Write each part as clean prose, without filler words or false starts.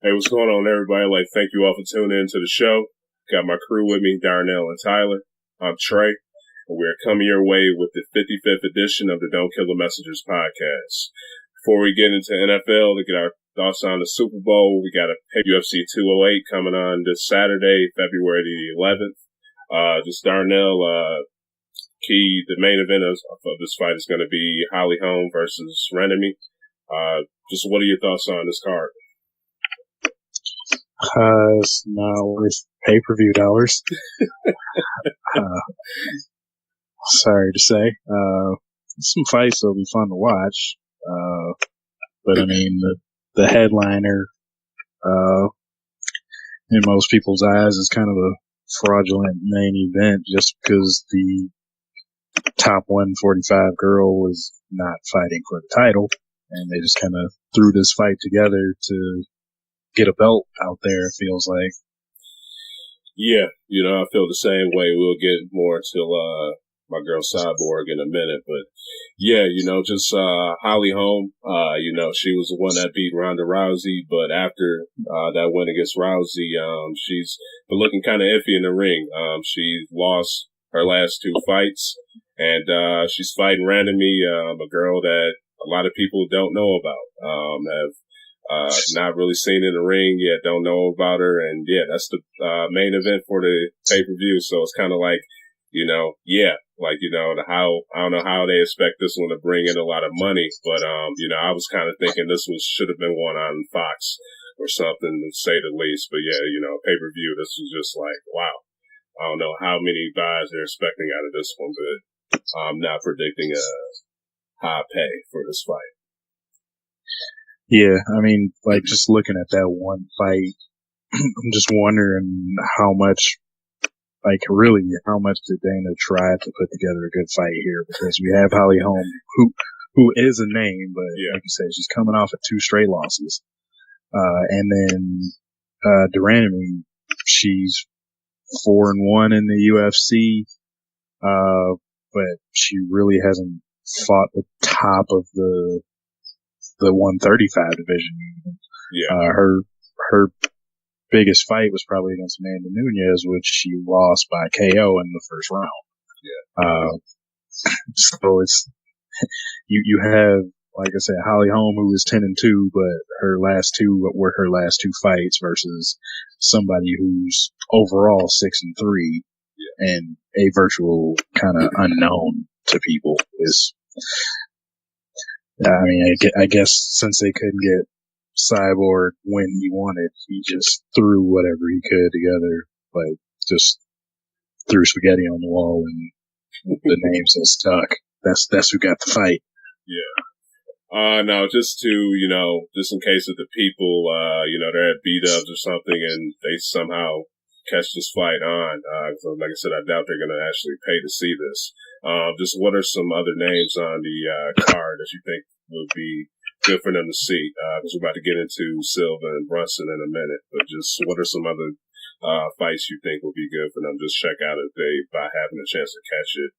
Hey, what's going on, everybody? Thank you all for tuning in to the show. Got my crew with me, Darnell and Tyler. I'm Trey, and we're coming your way with the 55th edition of the Don't Kill the Messengers podcast. Before we get into NFL to get our thoughts on the Super Bowl, we got a UFC 208 coming on this Saturday, February the 11th. Just Darnell, the main event of this fight is going to be Holly Holm versus Renemy. Just what are your thoughts on this card? It's not worth pay-per-view dollars. Sorry to say. Some fights that'll be fun to watch. But I mean, the headliner, in most people's eyes is kind of a fraudulent main event just because the top 145 girl was not fighting for the title. And they just kind of threw this fight together to get a belt out there, it feels like. Yeah, I feel the same way. We'll get more into my girl Cyborg in a minute. But yeah, just Holly Holm, she was the one that beat Ronda Rousey. But after that win against Rousey, she's been looking kind of iffy in the ring. She lost her last two fights, and she's fighting Renemy, a girl that a lot of people don't know about, have not really seen in the ring yet, don't know about her. And yeah, that's the main event for the pay-per-view. So it's kind of like, how, I don't know how they expect this one to bring in a lot of money, but, I was kind of thinking this one should have been one on Fox or something, to say the least. But yeah, pay-per-view, this was just like, wow. I don't know how many buys they're expecting out of this one, but I'm not predicting a high pay for this fight. Yeah, I mean, just looking at that one fight, I'm just wondering how much did Dana try to put together a good fight here? Because we have Holly Holm, who is a name, but like you said, she's coming off of 2 straight losses. And then, Duranemy, she's 4-1 in the UFC, but she really hasn't fought the top of the 135 division. Yeah. Her biggest fight was probably against Amanda Nunes, which she lost by KO in the first round. Yeah. So it's, you have, like I said, Holly Holm, who is 10-2, but her last two were her last 2 fights versus somebody who's overall 6-3 and a virtual kind of unknown to people is, I mean, I guess since they couldn't get Cyborg when he wanted, he just threw whatever he could together, just threw spaghetti on the wall, and the names that stuck. That's who got the fight. Yeah. No, just in case of the people, they're at B-dubs or something and they somehow catch this fight on. So like I said, I doubt they're going to actually pay to see this. Just what are some other names on the card that you think would be good for them to see? Because we're about to get into Silva and Brunson in a minute, but just what are some other fights you think would be good for them? Just check out if they, by having a chance to catch it,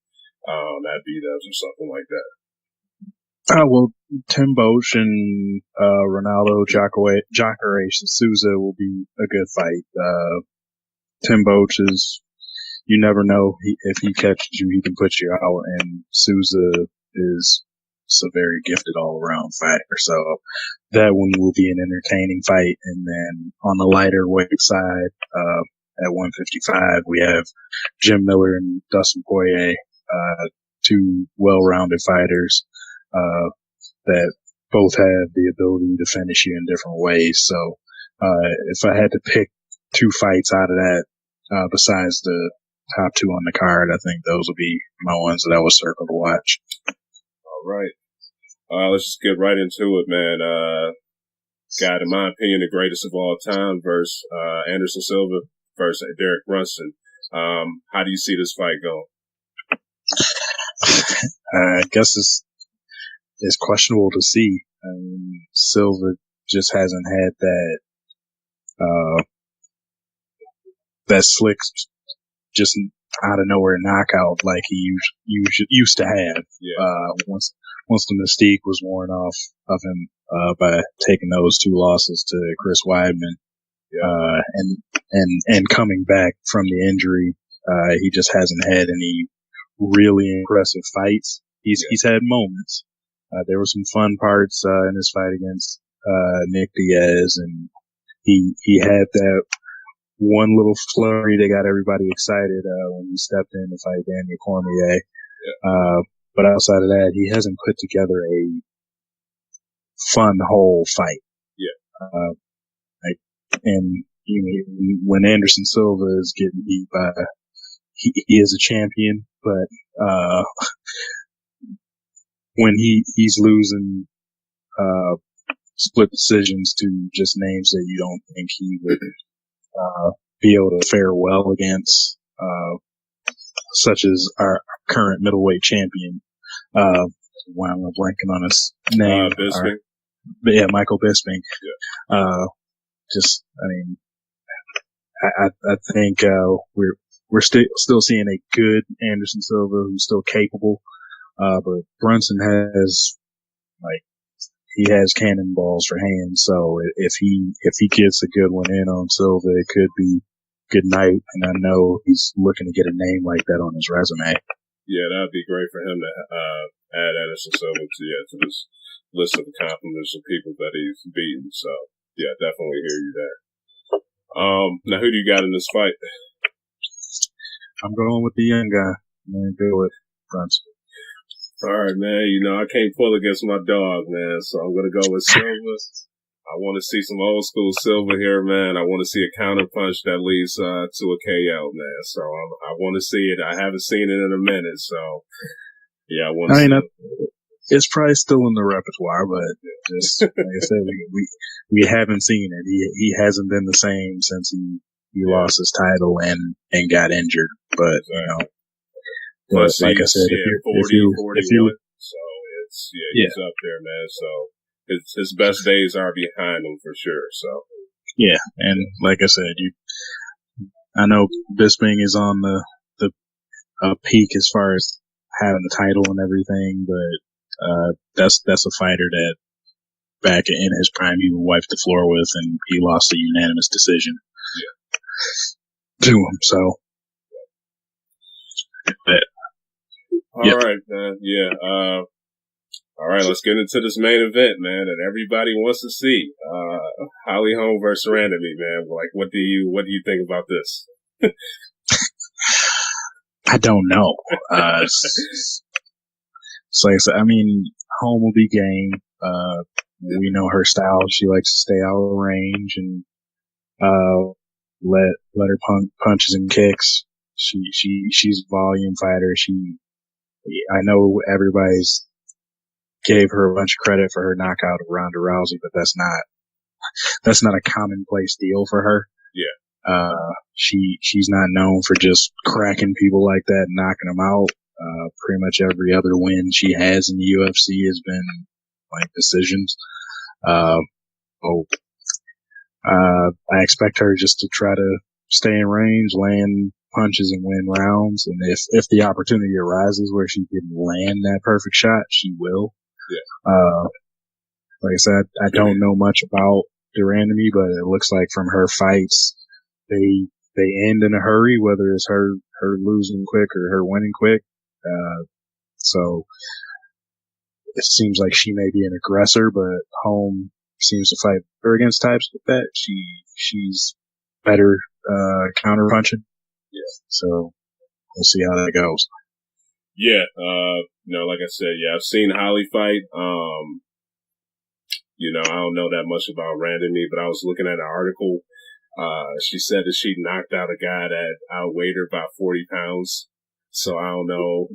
at B-dubs or something like that. Well, Tim Boetsch and Ronaldo Jacare Souza will be a good fight. Tim Boetsch you never know if he catches you, he can put you out, and Souza is a very gifted all-around fighter. So that one will be an entertaining fight. And then on the lighter weight side, at 155, we have Jim Miller and Dustin Poirier, 2 well-rounded fighters that both have the ability to finish you in different ways. So if I had to pick 2 fights out of that, besides the top 2 on the card, I think those will be my ones that I would circle to watch. All right. Let's just get right into it, man. Got, in my opinion, the greatest of all time versus Anderson Silva versus Derek Brunson. How do you see this fight going? I guess it's questionable to see. Silva just hasn't had that slick, just out of nowhere knockout like he used to have. Yeah. Once the mystique was worn off of him, by taking those 2 losses to Chris Weidman. Yeah. And coming back from the injury, he just hasn't had any really impressive fights. He's had moments. There were some fun parts in his fight against Nick Diaz, and he had that one little flurry that got everybody excited when he stepped in to fight Daniel Cormier. Yeah. But outside of that, he hasn't put together a fun whole fight. Yeah. And when Anderson Silva is getting beat by, he is a champion, but when he's losing split decisions to just names that you don't think he would be able to fare well against, such as our current middleweight champion. Why am I blanking on his name? Bisping. Yeah, Michael Bisping. Yeah. I think we're still seeing a good Anderson Silva who's still capable, but Brunson he has cannonballs for hands. So if he gets a good one in on Silva, it could be good night. And I know he's looking to get a name like that on his resume. Yeah, that'd be great for him to add Anderson Silva to this list of accomplishments of people that he's beaten. So yeah, definitely hear you there. Now who do you got in this fight? I'm going with the young guy. I'm going to go with Brunson. All right, man. I can't pull against my dog, man. So I'm going to go with Silva. I want to see some old school Silva here, man. I want to see a counter punch that leads to a KO, man. So I want to see it. I haven't seen it in a minute. So yeah, I want to see it. It's probably still in the repertoire, but just like I said, we haven't seen it. He hasn't been the same since he lost his title and got injured. But plus, like I said, if you so he's up there, man. So his best days are behind him for sure. So yeah, and like I said, I know Bisping is on the peak as far as having the title and everything, but that's a fighter that back in his prime he would wipe the floor with, and he lost a unanimous decision to him. So, all right, man. Yeah. All right, let's get into this main event, man, that everybody wants to see. Holly Holm versus Randomly, man. Like, what do you think about this? I don't know. So like I said, I mean, Holm will be game. We know her style. She likes to stay out of range and let her punches and kicks. She's a volume fighter. I know everybody's gave her a bunch of credit for her knockout of Ronda Rousey, but that's not a commonplace deal for her. Yeah. She's not known for just cracking people like that and knocking them out. Pretty much every other win she has in the UFC has been like decisions. I expect her just to try to stay in range, land punches and win rounds. And if the opportunity arises where she can land that perfect shot, she will. Yeah. Like I said, I don't know much about Durandamy, but it looks like from her fights, they end in a hurry, whether it's her losing quick or her winning quick. So it seems like she may be an aggressor, but Holm seems to fight her against types like that. She's better counter punching. Yeah. So we'll see how that goes. Yeah. Like I said, I've seen Holly fight. I don't know that much about Randomly, but I was looking at an article. She said that she knocked out a guy that outweighed her about 40 pounds. So I don't know,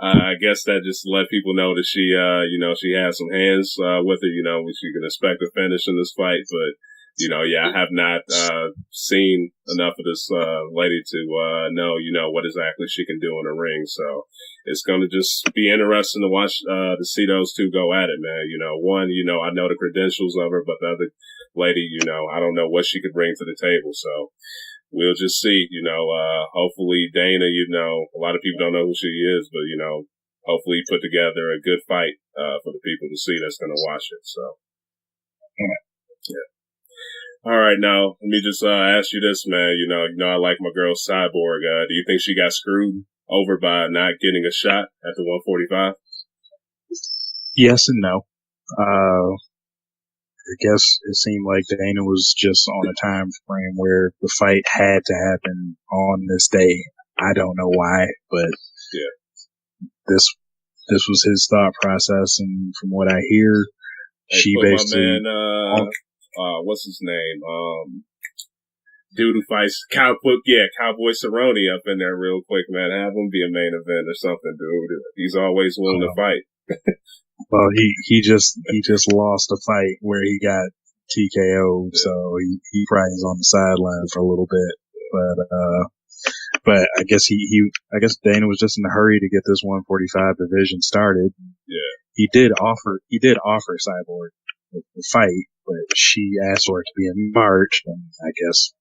I guess that just let people know that she has some hands, with her, she can expect a finish in this fight. But, I have not, seen enough of this, lady to, know, what exactly she can do in the ring. So it's going to just be interesting to watch, to see those two go at it, man. One, I know the credentials of her, but the other lady, I don't know what she could bring to the table. So we'll just see, hopefully Dana, a lot of people don't know who she is, but, hopefully put together a good fight for the people to see that's going to watch it. So, yeah. All right, now let me just ask you this, man. You know, I like my girl Cyborg. Do you think she got screwed over by not getting a shot at the 145? Yes and no. I guess it seemed like Dana was just on a time frame where the fight had to happen on this day. I don't know why, but this was his thought process, and from what I hear, she basically. My man, what's his name? Dude who fights Cowboy Cerrone up in there real quick, man. Have him be a main event or something, dude. He's always willing to fight. Well, he just lost a fight where he got TKO'd, so he probably is on the sideline for a little bit. But I guess I guess Dana was just in a hurry to get this 145 division started. Yeah. He did offer Cyborg the fight, but she asked for it to be in March, and I guess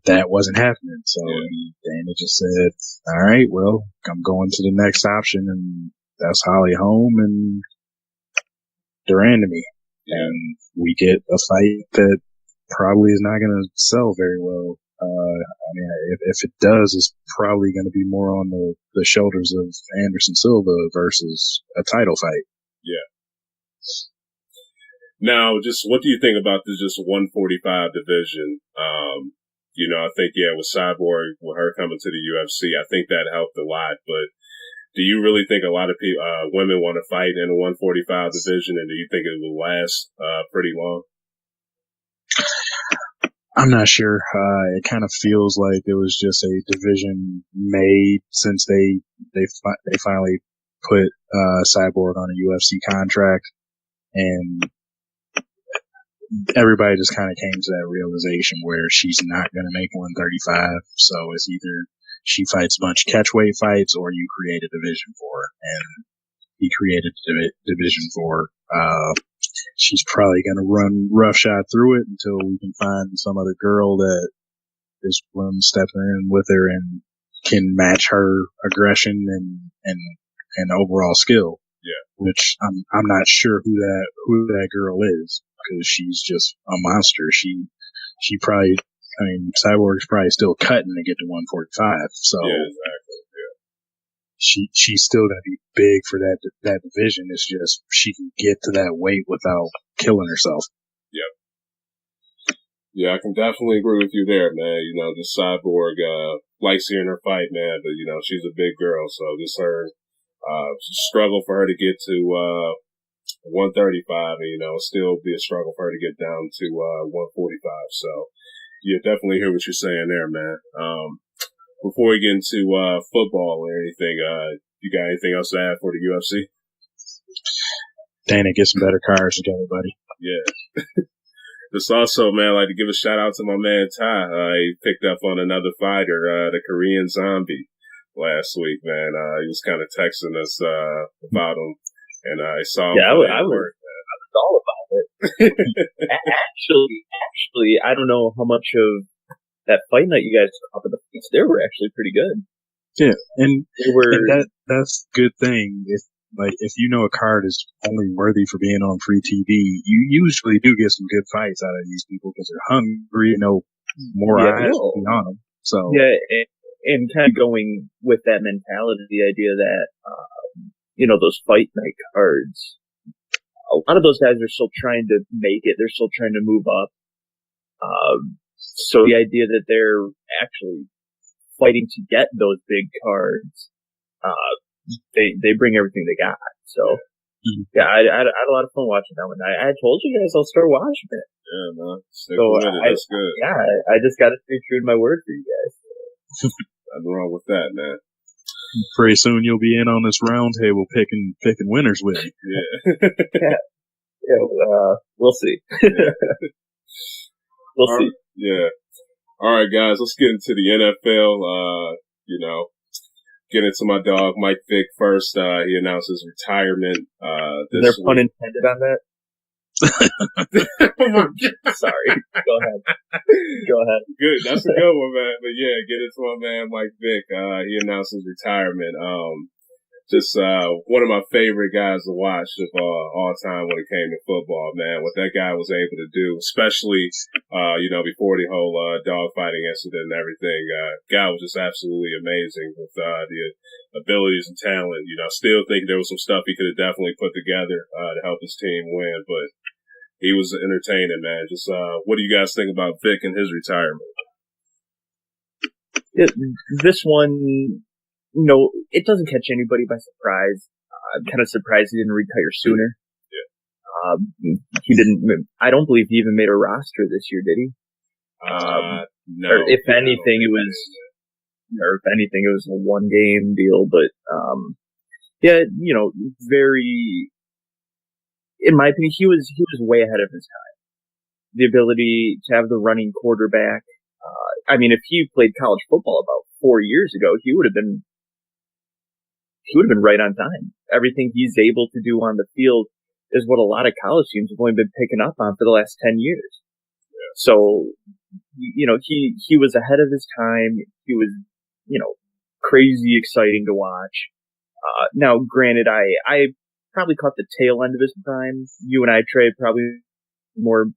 that wasn't happening. So Dana just said, all right, well, I'm going to the next option, and that's Holly Holm and Durandamy. Yeah. And we get a fight that probably is not going to sell very well. I mean, if it does, it's probably going to be more on the shoulders of Anderson Silva versus a title fight. Yeah. Now, just what do you think about this just 145 division? You know, I think, with Cyborg, with her coming to the UFC, I think that helped a lot. But do you really think a lot of people, women want to fight in the 145 division, and do you think it will last pretty long? I'm not sure. It kind of feels like it was just a division made since they finally put Cyborg on a UFC contract, and everybody just kind of came to that realization where she's not going to make 135. So it's either she fights a bunch of catchweight fights, or you create a division for her. And he created a division for her. She's probably going to run roughshod through it until we can find some other girl that is willing to step in with her and can match her aggression and overall skill. Yeah. Which I'm not sure who that girl is, because she's just a monster. She probably, I mean, Cyborg's probably still cutting to get to 145. So yeah, exactly. Yeah. She's still going to be big for that division. It's just she can get to that weight without killing herself. Yep. Yeah, I can definitely agree with you there, man. You know, the Cyborg, like seeing her fight, man, but, you know, she's a big girl, so just her, struggle for her to get to, 135, and, you know, still be a struggle for her to get down to, 145. So, yeah, definitely hear what you're saying there, man. Before we get into, football or anything, you got anything else to add for the UFC? Dana, get some better cars together, buddy. Yeah. Just also, man, I'd like to give a shout out to my man Ty. He picked up on another fighter, the Korean Zombie, last week, man. He was kind of texting us about him, and I saw him. Yeah, I was all about it. Actually, I don't know how much of that fight night you guys saw, but the fights there were actually pretty good. Yeah, and they were. And that's a good thing. If you know a card is only worthy for being on free TV, you usually do get some good fights out of these people because they're hungry, more eyes will be on them. So yeah, and kind of going with that mentality, the idea that those fight night cards, a lot of those guys are still trying to make it. They're still trying to move up. So the idea that they're actually fighting to get those big cards, they bring everything they got. So, yeah, I had a lot of fun watching that one. I told you guys I'll start watching it. Yeah, man. That's good. Yeah, I just got to stay true to my word for you guys. Nothing wrong with that, man. Pretty soon you'll be in on this round table picking winners with you. Yeah. We'll see. We'll see. Yeah. All right, guys, let's get into the NFL. Get into my dog, Mike Vick, first. He announced his retirement, this Is there week. pun intended on that? Sorry. Go ahead. Good. That's a good one, man. But yeah, get into my man, Mike Vick. He announced his retirement. just one of my favorite guys to watch of all time when it came to football, man. What that guy was able to do, especially before the whole dogfighting incident and everything, guy was just absolutely amazing with the abilities and talent. I still think there was some stuff he could have definitely put together to help his team win, but he was entertaining, man. Just what do you guys think about Vick and his retirement? This one, it doesn't catch anybody by surprise. I'm kind of surprised he didn't retire sooner. Yeah. He didn't. I don't believe he even made a roster this year, did he? No. Or if anything, it was a one-game deal. But very. In my opinion, he was way ahead of his time. The ability to have the running quarterback. If he played college football about 4 years ago, he would have been right on time. Everything he's able to do on the field is what a lot of college teams have only been picking up on for the last 10 years. Yeah. So, he was ahead of his time. He was, crazy exciting to watch. Now, granted, I probably caught the tail end of his prime. You and I, Trey, probably more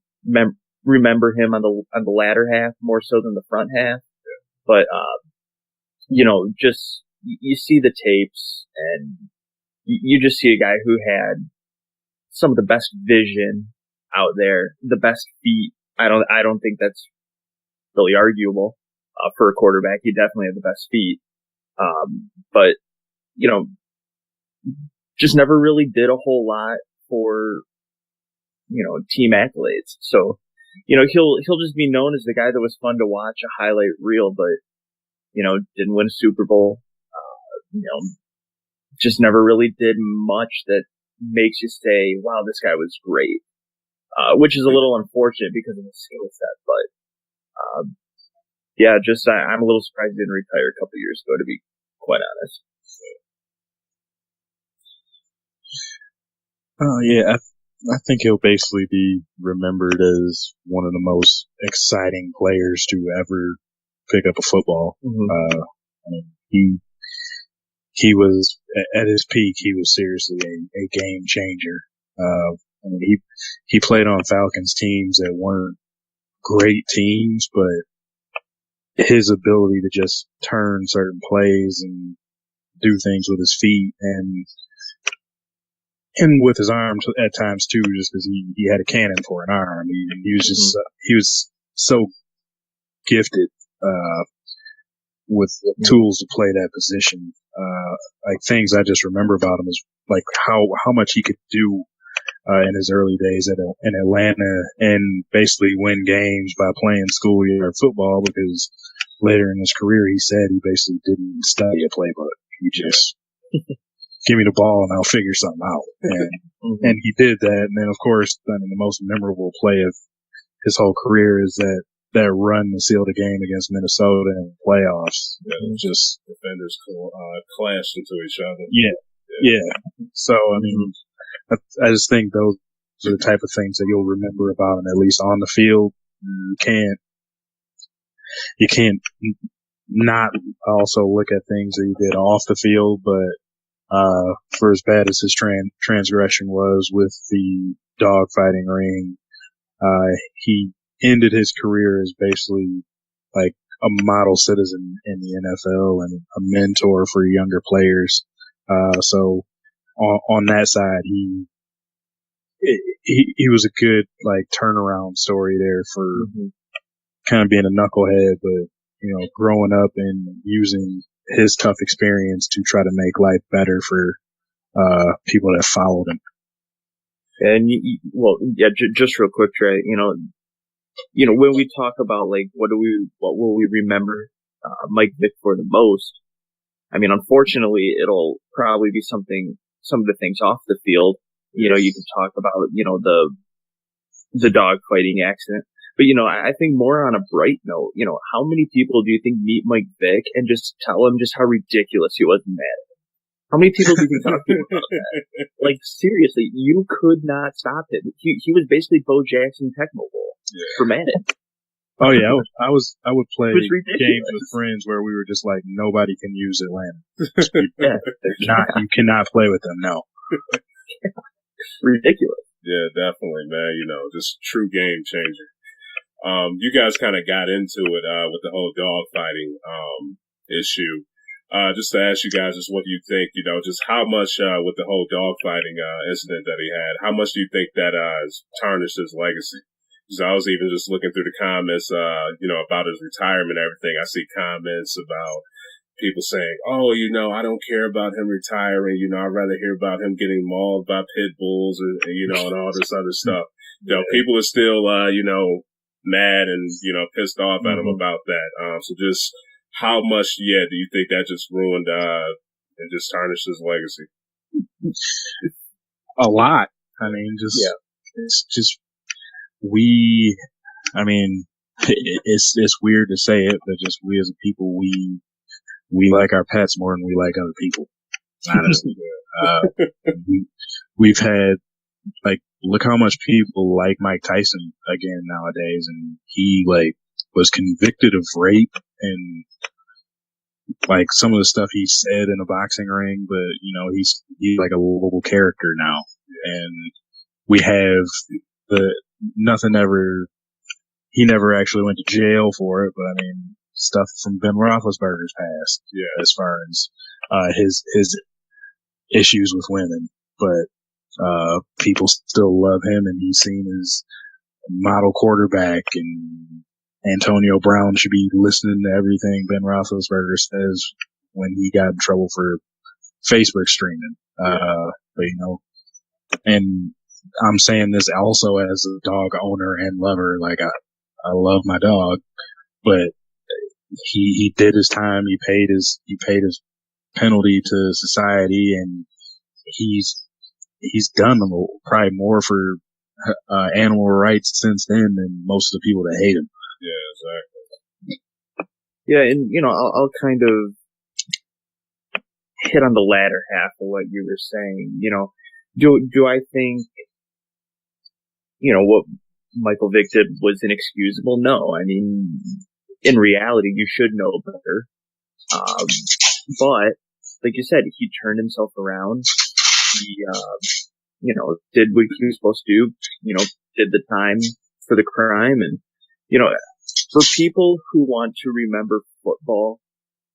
remember him on the latter half more so than the front half. Yeah. But, just you see the tapes and you just see a guy who had some of the best vision out there, the best feet. I don't think that's really arguable for a quarterback. He definitely had the best feet. But just never really did a whole lot for team accolades. So he'll just be known as the guy that was fun to watch, a highlight reel, but didn't win a Super Bowl. Just never really did much that makes you say, wow, this guy was great. Which is a little unfortunate because of his skill set, but, I'm a little surprised he didn't retire a couple years ago, to be quite honest. I think he'll basically be remembered as one of the most exciting players to ever pick up a football. Mm-hmm. He was at his peak. He was seriously a game changer. He played on Falcons teams that weren't great teams, but his ability to just turn certain plays and do things with his feet and with his arms at times too, just because he had a cannon for an arm. He was just he was so gifted with tools to play that position. Things I just remember about him is like how much he could do in his early days in Atlanta and basically win games by playing schoolyard football, because later in his career he said he basically didn't study a playbook. He just give me the ball and I'll figure something out. And and he did that. And then of course, the most memorable play of his whole career is that run to seal the game against Minnesota in the playoffs. Just defenders clashed into each other. Yeah. So I just think those are the type of things that you'll remember about him, at least on the field. You can't not also look at things that he did off the field, but for as bad as his transgression was with the dogfighting ring, he ended his career as basically like a model citizen in the NFL and a mentor for younger players. So on that side, he was a good turnaround story there for kind of being a knucklehead, but growing up and using his tough experience to try to make life better for people that followed him. And just real quick, Trey, when we talk about what will we remember Mike Vick for the most? Unfortunately, it'll probably be some of the things off the field. You can talk about the dog fighting accident, but I think more on a bright note. How many people do you think meet Mike Vick and just tell him just how ridiculous he was in Madden? How many people do you think talk to him about that? Seriously, you could not stop him. He was basically Bo Jackson Tecmo Bowl for Madden. Oh yeah, I would play It was ridiculous. games with friends where we were just like, nobody can use Atlanta. Yeah, You cannot play with them. No. ridiculous. Yeah, definitely, man. Just true game changer. You guys kind of got into it, with the whole dog fighting, issue. Just to ask you guys, just what do you think, just how much, with the whole dog fighting, incident that he had, how much do you think that, has tarnished his legacy? Because I was even just looking through the comments, about his retirement and everything. I see comments about people saying, oh, I don't care about him retiring. I'd rather hear about him getting mauled by pit bulls and all this other stuff. People are still, mad and, pissed off at him about that. So just how much, do you think that just ruined, and just tarnished his legacy? A lot. I mean, it's just, it's weird to say it, but just we as a people, we like our pets more than we like other people. Honestly. We've had, look how much people like Mike Tyson again nowadays, and he was convicted of rape and some of the stuff he said in a boxing ring, but he's like a lovable character now, and we have he never actually went to jail for it, but I mean stuff from Ben Roethlisberger's past, as far as his issues with women, but people still love him, and he's seen as a model quarterback, and Antonio Brown should be listening to everything Ben Roethlisberger says when he got in trouble for Facebook streaming. But and I'm saying this also as a dog owner and lover. I love my dog, but he did his time. He paid his penalty to society, and he's done probably more for animal rights since then than most of the people that hate him. Yeah, exactly. Yeah, and I'll kind of hit on the latter half of what you were saying. Do I think what Michael Vick did was inexcusable? No. I mean, in reality, you should know better. But like you said, he turned himself around. He, did what he was supposed to do. Did the time for the crime, and for people who want to remember football,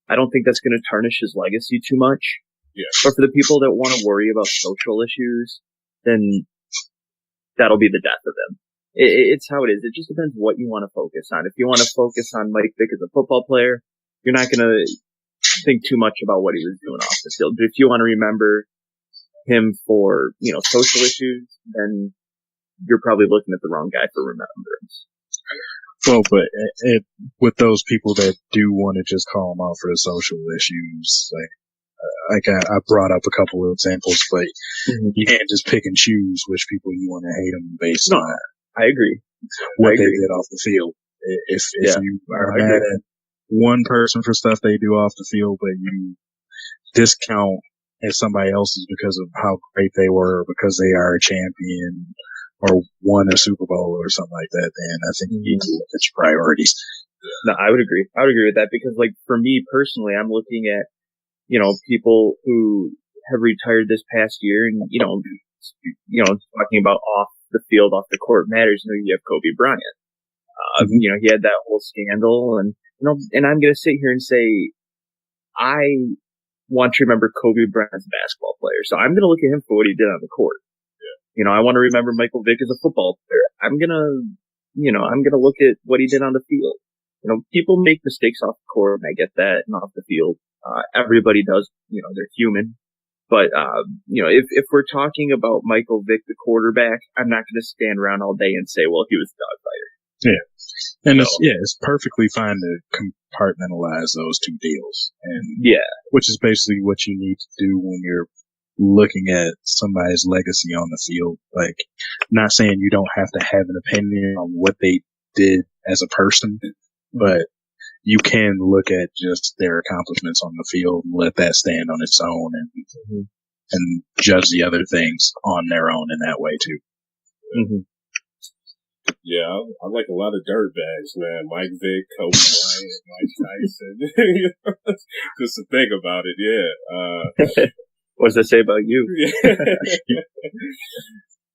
I don't think that's going to tarnish his legacy too much. Yeah. But for the people that want to worry about social issues, then that'll be the death of him. It's how it is. It just depends what you want to focus on. If you want to focus on Mike Vick as a football player, you're not going to think too much about what he was doing off the field. But if you want to remember him for, social issues, then you're probably looking at the wrong guy for remembrance. Well, but with those people that do want to just call him out for the social issues, I brought up a couple of examples, but you can't just pick and choose which people you want to hate them based on I agree. What they did off the field. If you are mad at one person for stuff they do off the field, but you discount at somebody else's because of how great they were, or because they are a champion or won a Super Bowl or something like that, then I think you need to look at your priorities. No, I would agree. I would agree with that because, for me personally, I'm looking at, people who have retired this past year and, talking about off the field, off the court matters. You have Kobe Bryant. He had that whole scandal, and, and I'm going to sit here and say, I want to remember Kobe Bryant as a basketball player. So I'm going to look at him for what he did on the court. I want to remember Michael Vick as a football player. I'm going to look at what he did on the field. People make mistakes off the court, and I get that, and off the field. Everybody does, they're human. But, if we're talking about Michael Vick, the quarterback, I'm not going to stand around all day and say, well, he was a dog fighter. Yeah. And it's perfectly fine to compartmentalize those two deals. And which is basically what you need to do when you're looking at somebody's legacy on the field. Not saying you don't have to have an opinion on what they did as a person, but you can look at just their accomplishments on the field and let that stand on its own, and judge the other things on their own in that way too. Yeah, I like a lot of dirt bags, man. Mike Vick, Kobe Bryant, Mike Tyson. Just to think about it, yeah. What does that say about you?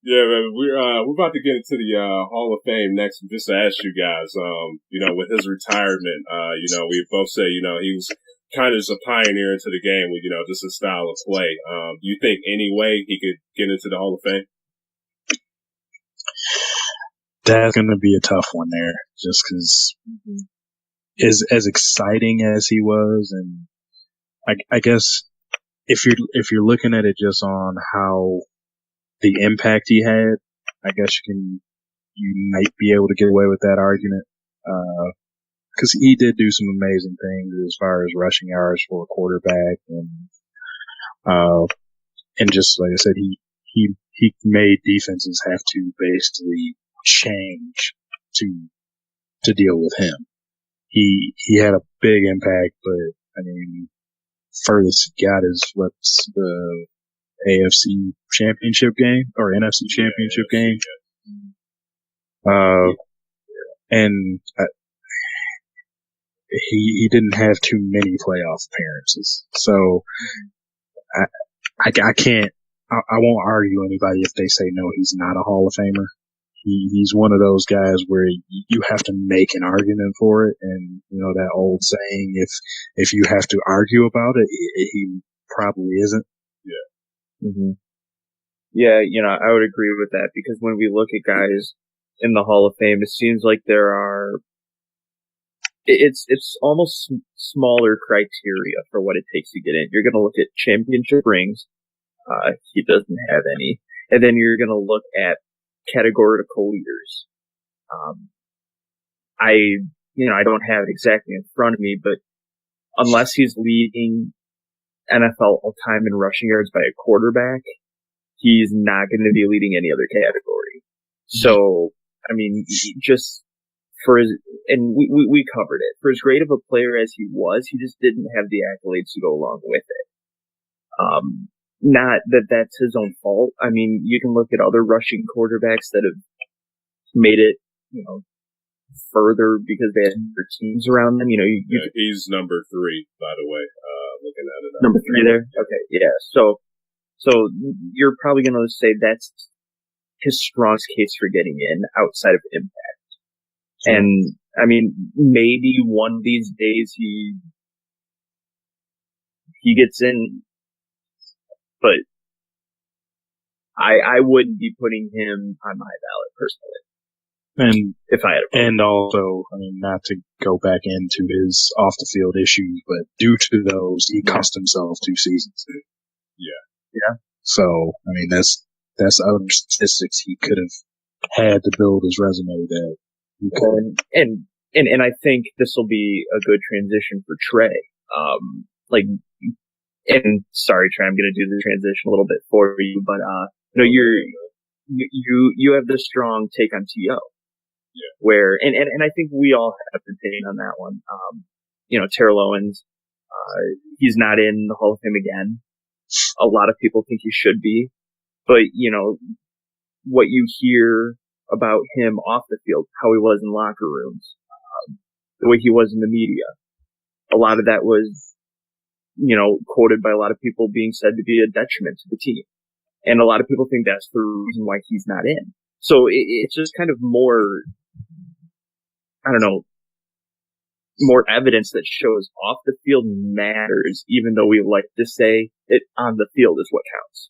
Yeah, man. We're about to get into the Hall of Fame next. Just to ask you guys, with his retirement, we both say, he was kind of just a pioneer into the game with, just his style of play. Do you think any way he could get into the Hall of Fame? That's going to be a tough one there, just because as exciting as he was, and I guess if you're looking at it just on how the impact he had, I guess you might be able to get away with that argument, because he did do some amazing things as far as rushing yards for a quarterback, and just like I said, he made defenses have to basically change to deal with him. He had a big impact, but I mean, furthest he got is what's the AFC championship game or NFC championship game. And he didn't have too many playoff appearances, so I can't. I won't argue anybody if they say no, he's not a Hall of Famer. He's one of those guys where you have to make an argument for it, and that old saying, if you have to argue about it, he probably isn't. Yeah. Mm-hmm. Yeah, I would agree with that, because when we look at guys in the Hall of Fame, it seems like it's almost smaller criteria for what it takes to get in. You're going to look at championship rings. He doesn't have any. And then you're going to look at categorical leaders. I don't have it exactly in front of me, but unless he's leading NFL all-time in rushing yards by a quarterback, he's not going to be leading any other category. So, I mean, just for his, and we covered it. For as great of a player as he was, he just didn't have the accolades to go along with it. Not that that's his own fault. I mean, you can look at other rushing quarterbacks that have made it, further because they had their teams around them. He's number 3, by the way. Looking at it. Number 3 there? Okay, yeah. So you're probably going to say that's his strongest case for getting in outside of impact. Sure. And, I mean, maybe one of these days he gets in, but I wouldn't be putting him on my ballot personally. And if I had and also, I mean, not to go back into his off the field issues, but due to those, he cost himself 2 seasons. Yeah. So, I mean, that's other statistics he could have had to build his resume that he could. And I think this will be a good transition for Trey. And sorry, Trey, I'm going to do the transition a little bit for you, but you have the strong take on T.O. Yeah. Where and I think we all have to take on that one. Terrell Owens, he's not in the Hall of Fame again. A lot of people think he should be, but what you hear about him off the field, how he was in locker rooms, the way he was in the media, a lot of that was quoted by a lot of people being said to be a detriment to the team. And a lot of people think that's the reason why he's not in. So it's just kind of more, I don't know, more evidence that shows off the field matters, even though we like to say it on the field is what counts.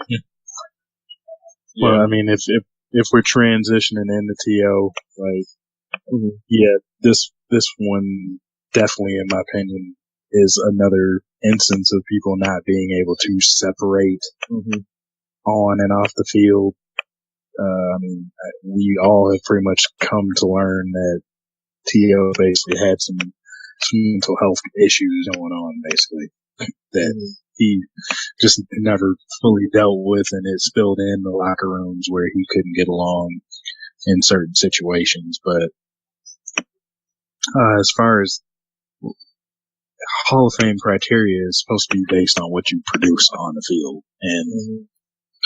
Yeah. Well, I mean, if we're transitioning into TO, this one definitely, in my opinion, is another instance of people not being able to separate on and off the field. I mean, we all have pretty much come to learn that T.O. basically had some mental health issues going on, basically, that he just never fully dealt with, and it spilled in the locker rooms where he couldn't get along in certain situations. But as far as Hall of Fame criteria is supposed to be based on what you produce on the field, and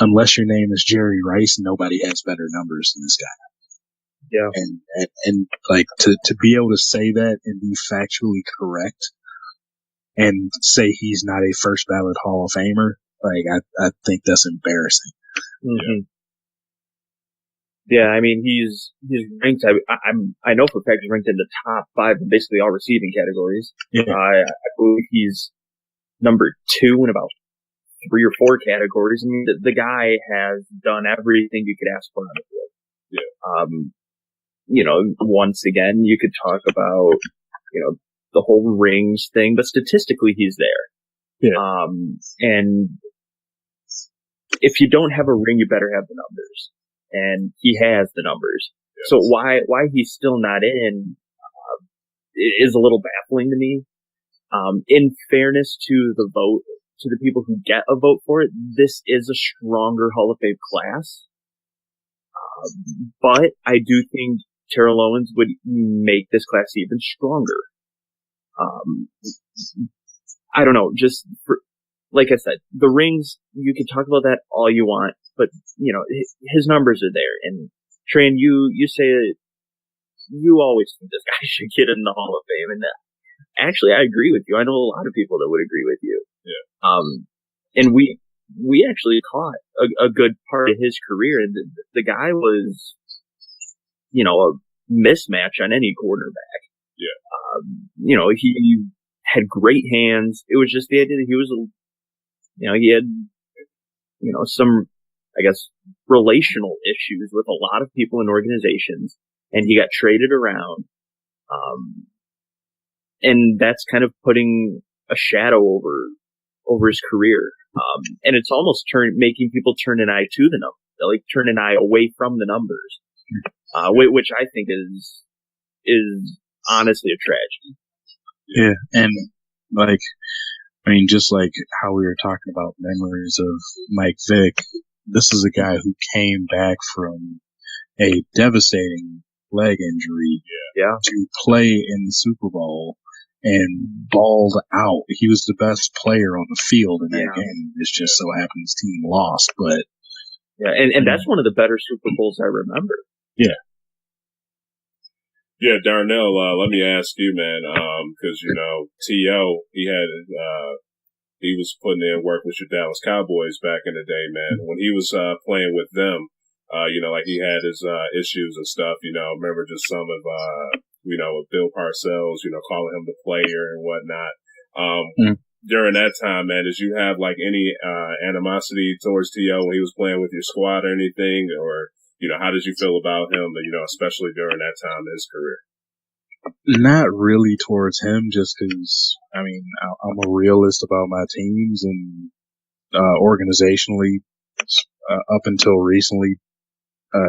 unless your name is Jerry Rice, nobody has better numbers than this guy. Yeah. And like to be able to say that and be factually correct and say he's not a first ballot Hall of Famer, like I think that's embarrassing. Mm-hmm. Yeah, I mean he's ranked. I know for a fact he's ranked in the top 5 in basically all receiving categories. Yeah. I believe he's number 2 in about 3 or 4 categories. I mean the guy has done everything you could ask for on the field. Yeah. You know, once again, you could talk about, you know, the whole rings thing, but statistically he's there. Yeah. And if you don't have a ring, you better have the numbers. And he has the numbers. Yes. So why he's still not in, is a little baffling to me. In fairness to the vote, to the people who get a vote for it, this is a stronger Hall of Fame class. But I do think Terrell Owens would make this class even stronger. I don't know, just like I said, the rings, you can talk about that all you want, but you know, his numbers are there. And Tran, you say you always think this guy should get in the Hall of Fame, and actually I agree with you. I know a lot of people that would agree with you. Yeah. And we actually caught a good part of his career, and the guy was, you know, a mismatch on any quarterback. Yeah. You know, he had great hands. It was just the idea that he was, you know, he had, you know, some, I guess, relational issues with a lot of people in organizations, and he got traded around. And that's kind of putting a shadow over his career. And it's almost making people turn an eye to the numbers, like turn an eye away from the numbers, which I think is honestly a tragedy. Yeah. And like, I mean, just like how we were talking about memories of Mike Vick, this is a guy who came back from a devastating leg injury to play in the Super Bowl and balled out. He was the best player on the field in that game. It just so happens team lost, but and that's one of the better Super Bowls I remember. Yeah. Yeah, Darnell, let me ask you, man, cause, you know, T.O., he was putting in work with your Dallas Cowboys back in the day, man. When he was, playing with them, you know, like he had his, issues and stuff, you know, I remember just some of, you know, Bill Parcells, you know, calling him the player and whatnot. During that time, man, did you have like any, animosity towards T.O. when he was playing with your squad or anything, or, you know, how did you feel about him, you know, especially during that time in his career? Not really towards him, just because, I mean, I'm a realist about my teams, and organizationally, up until recently,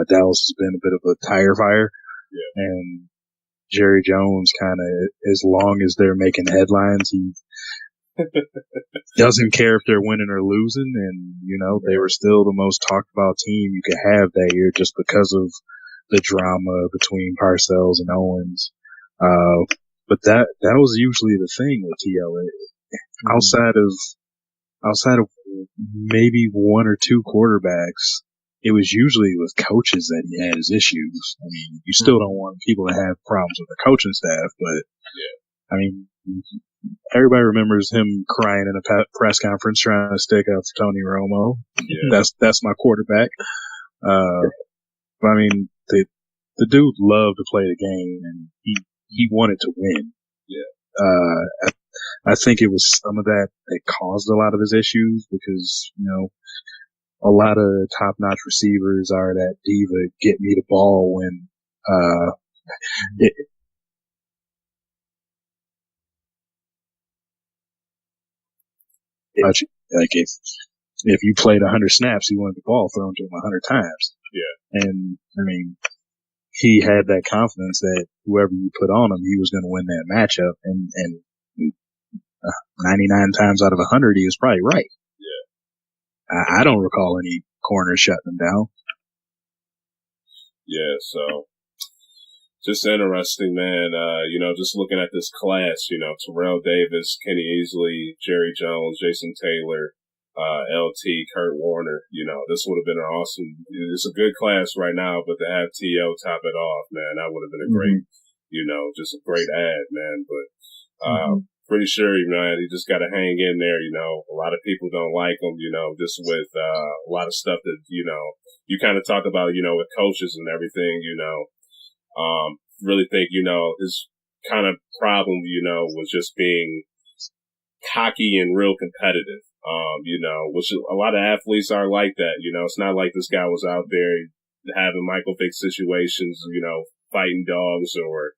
Dallas has been a bit of a tire fire. Yeah. And Jerry Jones kind of, as long as they're making headlines, he doesn't care if they're winning or losing. And, you know, they were still the most talked about team you could have that year just because of the drama between Parcells and Owens. But that was usually the thing with T.O. Outside of maybe 1 or 2 quarterbacks, it was usually with coaches that he had his issues. I mean, you still don't want people to have problems with the coaching staff, but I mean, everybody remembers him crying in a press conference trying to stick up for Tony Romo. Yeah. That's my quarterback. But I mean, the dude loved to play the game, and he wanted to win. Yeah. I think it was some of that caused a lot of his issues, because, you know, a lot of top-notch receivers are that diva, get me the ball when, like if you played 100 snaps, you wanted the ball thrown to him 100 times. Yeah. And, I mean, he had that confidence that whoever you put on him, he was going to win that matchup. And 99 times out of 100, he was probably right. Yeah. I don't recall any corners shutting him down. Yeah, so just interesting, man. You know, just looking at this class, you know, Terrell Davis, Kenny Easley, Jerry Jones, Jason Taylor, LT, Kurt Warner. This would have been an awesome. It's a good class right now, but to have T.O. top it off, man, that would have been a great, just a great ad, man. But pretty sure, he just got to hang in there. A lot of people don't like him. Just with a lot of stuff that you kind of talk about, with coaches and everything. Really think his kind of problem, was just being cocky and real competitive. Which a lot of athletes are like that. It's not like this guy was out there having Michael Vick situations, fighting dogs or,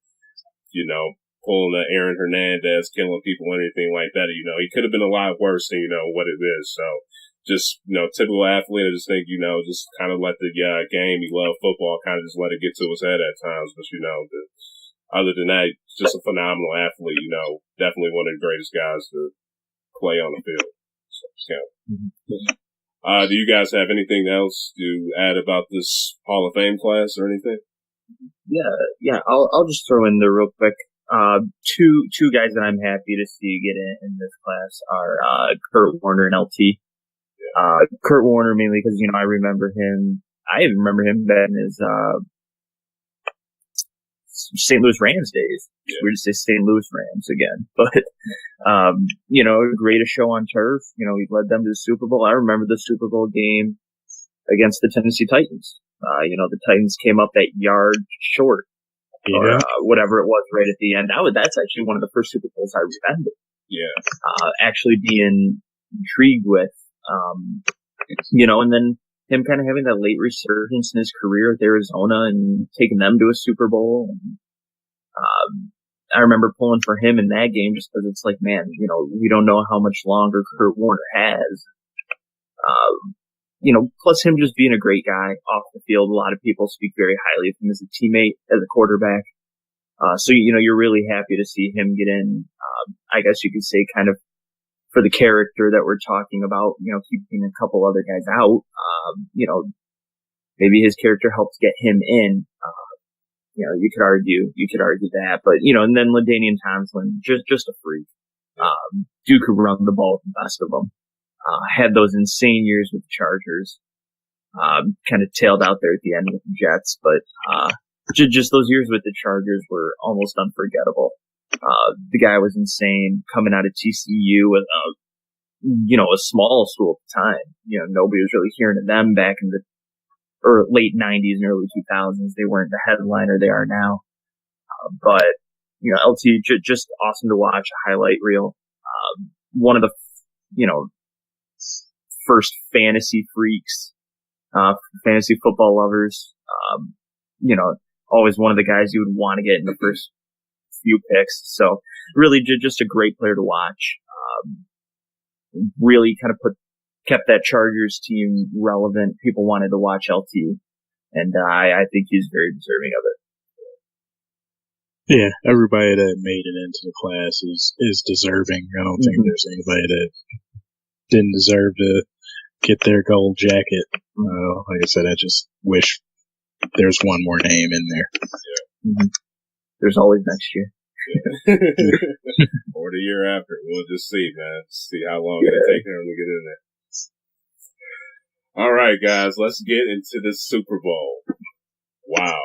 pulling an Aaron Hernandez, killing people, anything like that. He could have been a lot worse than, what it is. So just, typical athlete, I just think, just kind of let the game, he loved football, kind of just let it get to his head at times. But, other than that, just a phenomenal athlete, definitely one of the greatest guys to play on the field. So, do you guys have anything else to add about this Hall of Fame class or anything? Yeah. I'll just throw in there real quick. Two guys that I'm happy to see get in this class are Kurt Warner and LT. Kurt Warner mainly because I remember him. I even remember him back in his St. Louis Rams days. It's weird to say St. Louis Rams again, but greatest show on turf. He led them to the Super Bowl. I remember the Super Bowl game against the Tennessee Titans. The Titans came up that yard short. Or whatever it was right at the end. That's actually one of the first Super Bowls I remember. Actually being intrigued with, and then him kind of having that late resurgence in his career with Arizona and taking them to a Super Bowl. And, I remember pulling for him in that game just because it's like, man, we don't know how much longer Kurt Warner has. Plus him just being a great guy off the field. A lot of people speak very highly of him as a teammate, as a quarterback. So, you're really happy to see him get in. I guess you could say kind of for the character that we're talking about, keeping a couple other guys out. Maybe his character helped get him in. You could argue that, but, and then LaDainian Tomlinson, just a freak. Duke could run the ball with the best of them. Had those insane years with the Chargers. Kind of tailed out there at the end with the Jets, but just those years with the Chargers were almost unforgettable. The guy was insane coming out of TCU with a small school at the time. Nobody was really hearing of them back in the late 90s and early 2000s. They weren't the headliner they are now. But LT just awesome to watch, a highlight reel. One of the first fantasy freaks, fantasy football lovers. Always one of the guys you would want to get in the first few picks. So really just a great player to watch. Really kind of kept that Chargers team relevant. People wanted to watch LT, and I think he's very deserving of it. Yeah, everybody that made it into the class is deserving. I don't think there's anybody that didn't deserve to get their gold jacket. Like I said, I just wish there's one more name in there. Yeah. There's always next year. Yeah. Or the year after. We'll just see, man. See how long it'll take him to get in there. All right, guys, let's get into the Super Bowl. Wow.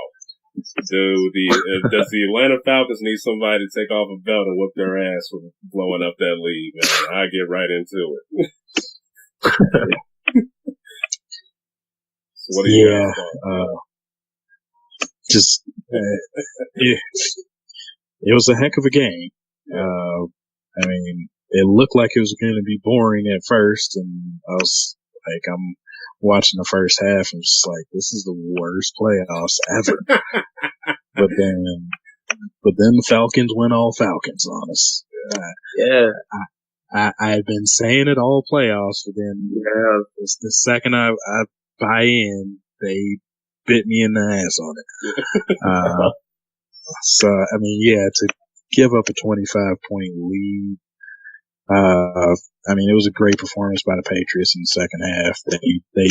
Does the Atlanta Falcons need somebody to take off a belt and whoop their ass for blowing up that lead, man? I'll get right into it. So what do you it was a heck of a game. I mean, it looked like it was going to be boring at first, and I was like, I'm watching the first half and just like, this is the worst playoffs ever. but then the Falcons went all Falcons on us. I've been saying it all playoffs, but then the second I buy in, they bit me in the ass on it. So, I mean, to give up a 25-point lead, I mean, it was a great performance by the Patriots in the second half. They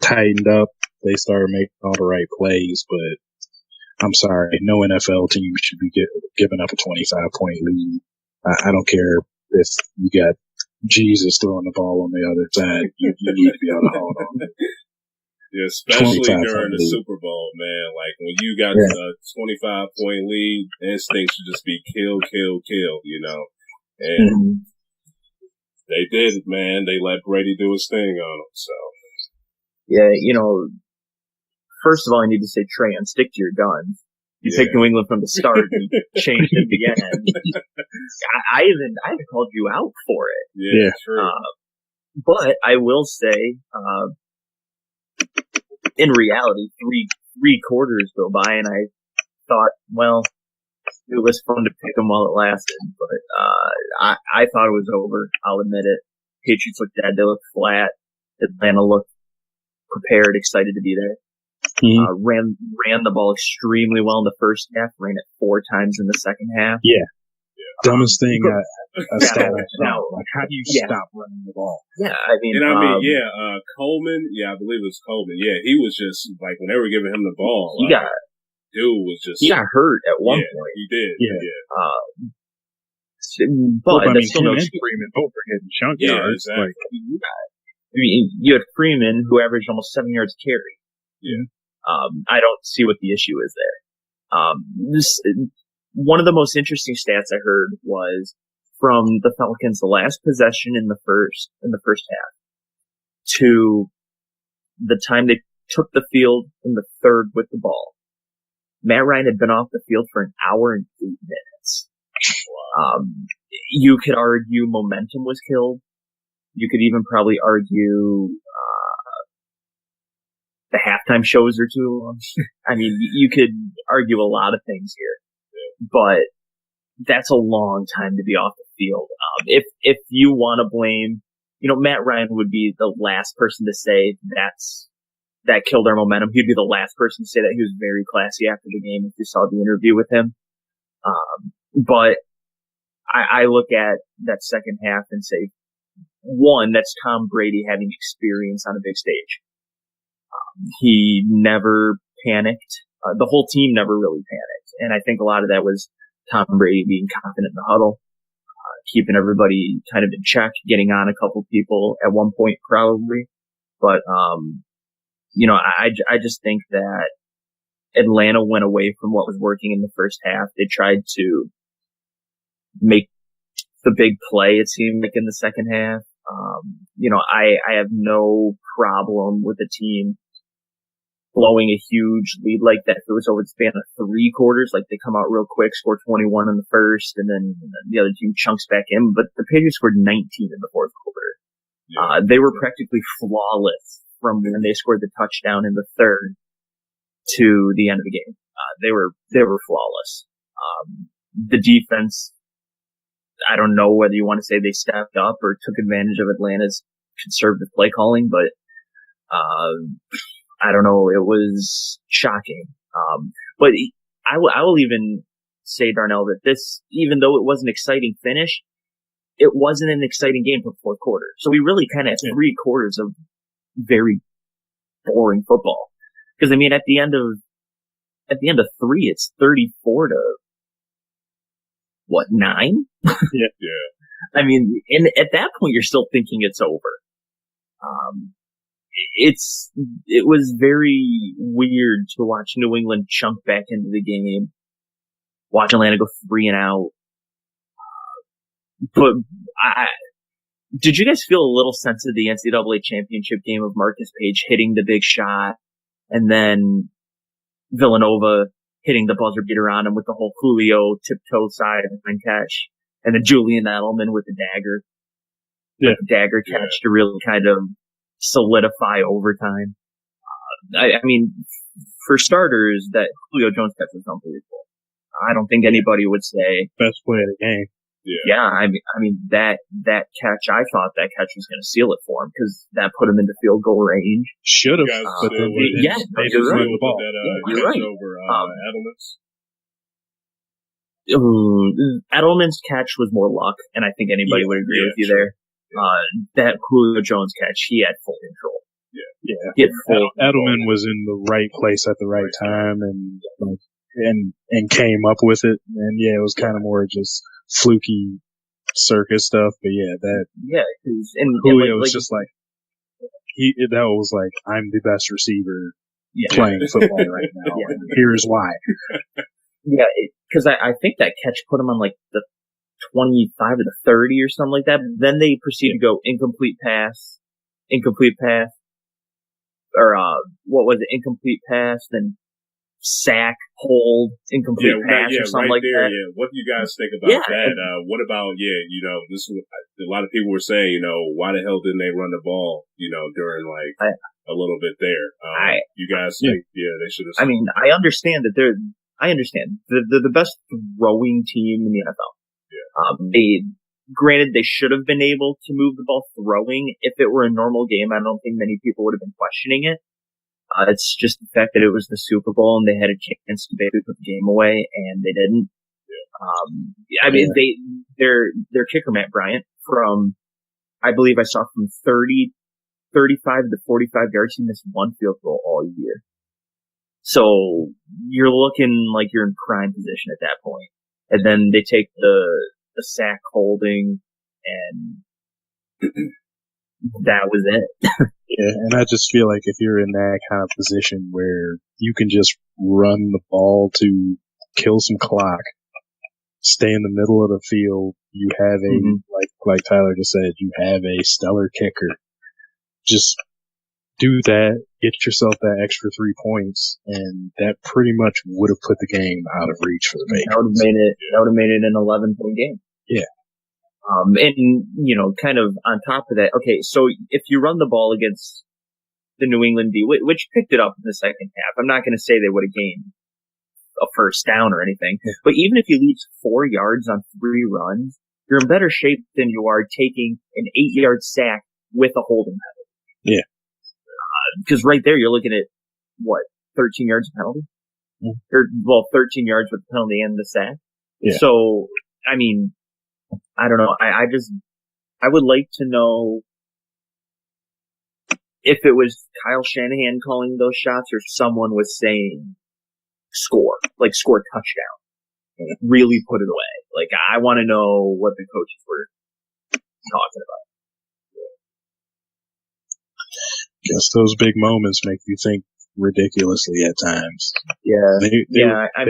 tightened up. They started making all the right plays, but I'm sorry, no NFL team should be giving up a 25-point lead. I don't care if you got Jesus throwing the ball on the other side. You need to be able to hold on. Yeah, especially during the Super Bowl, man. Like when you got a 25-point lead, instinct should just be kill, kill, kill, you know. And they did it, man. They let Brady do his thing on them. So yeah, you know, first of all, I need to say, Trey, and stick to your guns. You picked New England from the start and changed it at the end. I even called you out for it. Yeah, true. But I will say, in reality, three quarters go by, and I thought, well, it was fun to pick them while it lasted. But I thought it was over. I'll admit it. Patriots looked dead. They looked flat. Atlanta looked prepared, excited to be there. Ran the ball extremely well in the first half. Ran it 4 times in the second half. Yeah. Dumbest thing I saw. Like, how do you stop running the ball? Yeah, I mean, Coleman. Yeah, I believe it was Coleman. Yeah, he was just like when they were giving him the ball. He got hurt at one point. He did. Yeah. But that's still no Freeman both were hitting chunk yards. Exactly. I mean, you had Freeman who averaged almost 7 yards carry. Yeah. I don't see what the issue is there. One of the most interesting stats I heard was from the Falcons, the last possession in the first half to the time they took the field in the third with the ball. Matt Ryan had been off the field for an hour and 8 minutes. You could argue momentum was killed. You could even probably argue the halftime shows are too long. I mean, you could argue a lot of things here, but that's a long time to be off the field. If you want to blame, Matt Ryan would be the last person to say that killed our momentum. He'd be the last person to say that. He was very classy after the game if you saw the interview with him. But I look at that second half and say, one, that's Tom Brady having experience on a big stage. He never panicked. The whole team never really panicked. And I think a lot of that was Tom Brady being confident in the huddle, keeping everybody kind of in check, getting on a couple people at one point probably. But, I just think that Atlanta went away from what was working in the first half. They tried to make the big play, it seemed like, in the second half. I have no problem with the team blowing a huge lead like that. If it was over the span of 3 quarters, like they come out real quick, score 21 in the first, and then the other team chunks back in. But the Patriots scored 19 in the fourth quarter. Yeah. They were practically flawless from when they scored the touchdown in the third to the end of the game. They were flawless. The defense, I don't know whether you want to say they stepped up or took advantage of Atlanta's conservative play calling, but I don't know. It was shocking. But I will even say, Darnell, that this, even though it was an exciting finish, it wasn't an exciting game for the fourth quarter. So we really kind of had 3 quarters of very boring football. Because I mean, at the end of 3, it's 34 to 9? Yeah. I mean, and at that point, you're still thinking it's over. It was very weird to watch New England chunk back into the game, watch Atlanta go 3 and out. But did you guys feel a little sense of the NCAA championship game of Marcus Page hitting the big shot and then Villanova hitting the buzzer beater on him with the whole Julio tiptoe side and catch, and then Julian Edelman with the dagger, the dagger catch to really kind of solidify overtime. I mean, for starters, that Julio Jones catch was unbelievable. I don't think anybody would say best play of the game. Yeah, I mean that catch. I thought that catch was going to seal it for him because that put him into field goal range. Should have, but you're right. You're right. Over Edelman's catch was more luck, and I think anybody would agree with you there. That Julio Jones catch, he had full control. Edelman was in the right place at the right time, and came up with it. And it was kind of more just fluky circus stuff. But yeah, that Julio was just like that was like, I'm the best receiver playing football right now, and here's why. Yeah, because I think that catch put him on like the 25 or the 30 or something like that. Then they proceed to go incomplete pass, or what was it? Incomplete pass, then sack, hold, incomplete pass, or something right like there, that. Yeah, what do you guys think about that? What about this? A lot of people were saying, why the hell didn't they run the ball? During like a little bit there. You guys think, they should have. I mean, I understand that they're the best throwing team in the NFL. Yeah. Granted, they should have been able to move the ball throwing. If it were a normal game, I don't think many people would have been questioning it. It's just the fact that it was the Super Bowl and they had a chance to basically put the game away, and they didn't. Yeah. I mean, their kicker, Matt Bryant, from, I believe I saw from 35 to 45 yards, he missed one field goal all year. So you're looking like you're in prime position at that point. And then they take the sack holding, and that was it. Yeah, and I just feel like if you're in that kind of position where you can just run the ball to kill some clock, stay in the middle of the field, you have like Tyler just said, you have a stellar kicker. Just do that, get yourself that extra 3 points, and that pretty much would have put the game out of reach for the Patriots. That would have made it an 11-point game. Yeah. And, kind of on top of that, okay, so if you run the ball against the New England D, which picked it up in the second half, I'm not going to say they would have gained a first down or anything, but even if you lose 4 yards on 3 runs, you're in better shape than you are taking an 8-yard sack with a holding penalty. Yeah. Because right there, you're looking at, 13 yards of penalty? Mm-hmm. Or, 13 yards with the penalty and the sack. Yeah. So, I mean, I don't know. I would like to know if it was Kyle Shanahan calling those shots or someone was saying score touchdown. And really put it away. Like, I want to know what the coaches were talking about. Guess those big moments make you think ridiculously at times. Yeah. They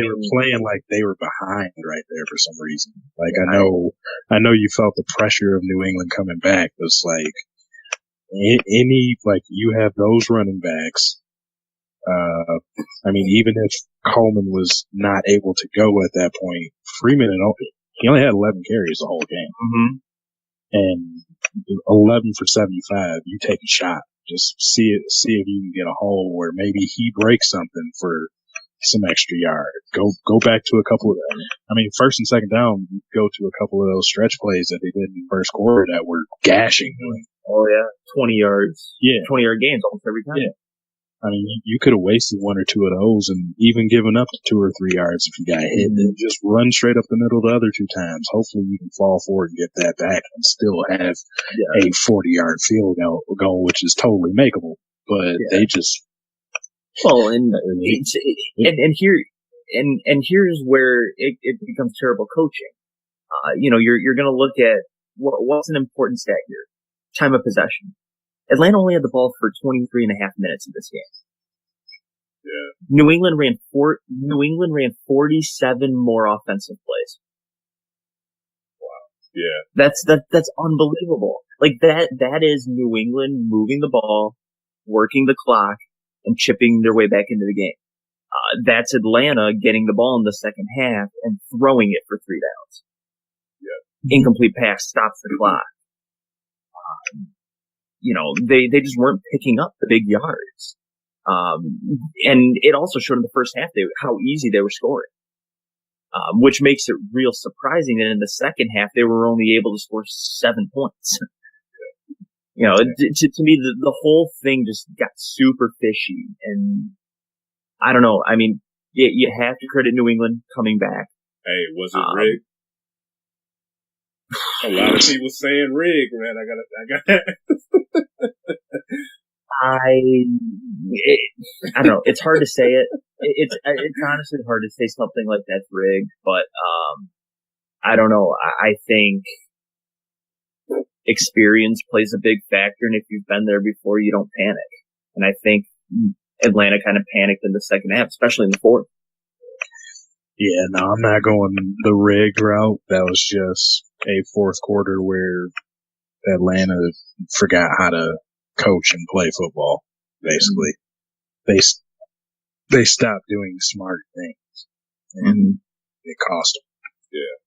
were playing like they were behind right there for some reason. Like, I know you felt the pressure of New England coming back. It's like, you have those running backs. I mean, even if Coleman was not able to go at that point, Freeman he only had 11 carries the whole game. Mm-hmm. And 11 for 75, you take a shot. Just see if you can get a hole where maybe he breaks something for some extra yard. Go back to a couple of them. I mean, first and second down, go to a couple of those stretch plays that they did in the first quarter that were gashing. Oh yeah, 20 yards. Yeah, 20-yard gains almost every time. Yeah. I mean, you could have wasted 1 or 2 of those and even given up 2 or 3 yards if you got hit. And just run straight up the middle the other 2 times. Hopefully you can fall forward and get that back and still have a 40-yard field goal, which is totally makeable. But they just... Well, and here's where it becomes terrible coaching. You're going to look at what's an important stat here. Time of possession. Atlanta only had the ball for 23 and a half minutes in this game. Yeah. New England ran 47 more offensive plays. Wow. Yeah. That's unbelievable. Like that is New England moving the ball, working the clock, and chipping their way back into the game. That's Atlanta getting the ball in the second half and throwing it for 3 downs. Yeah. Incomplete pass stops the clock. They just weren't picking up the big yards. And it also showed in the first half how easy they were scoring. Which makes it real surprising that in the second half they were only able to score 7 points. To me, the whole thing just got super fishy, and I don't know. I mean, you have to credit New England coming back. Hey, was it rigged? A lot of people saying rigged, man. I got I don't know. It's hard to say it. It's honestly hard to say something like that's rigged, but I don't know. I think experience plays a big factor, and if you've been there before, you don't panic. And I think Atlanta kind of panicked in the second half, especially in the fourth. Yeah, no, I'm not going the rigged route. That was just a fourth quarter where Atlanta forgot how to coach and play football, basically. They stopped doing smart things, and it cost them. Yeah.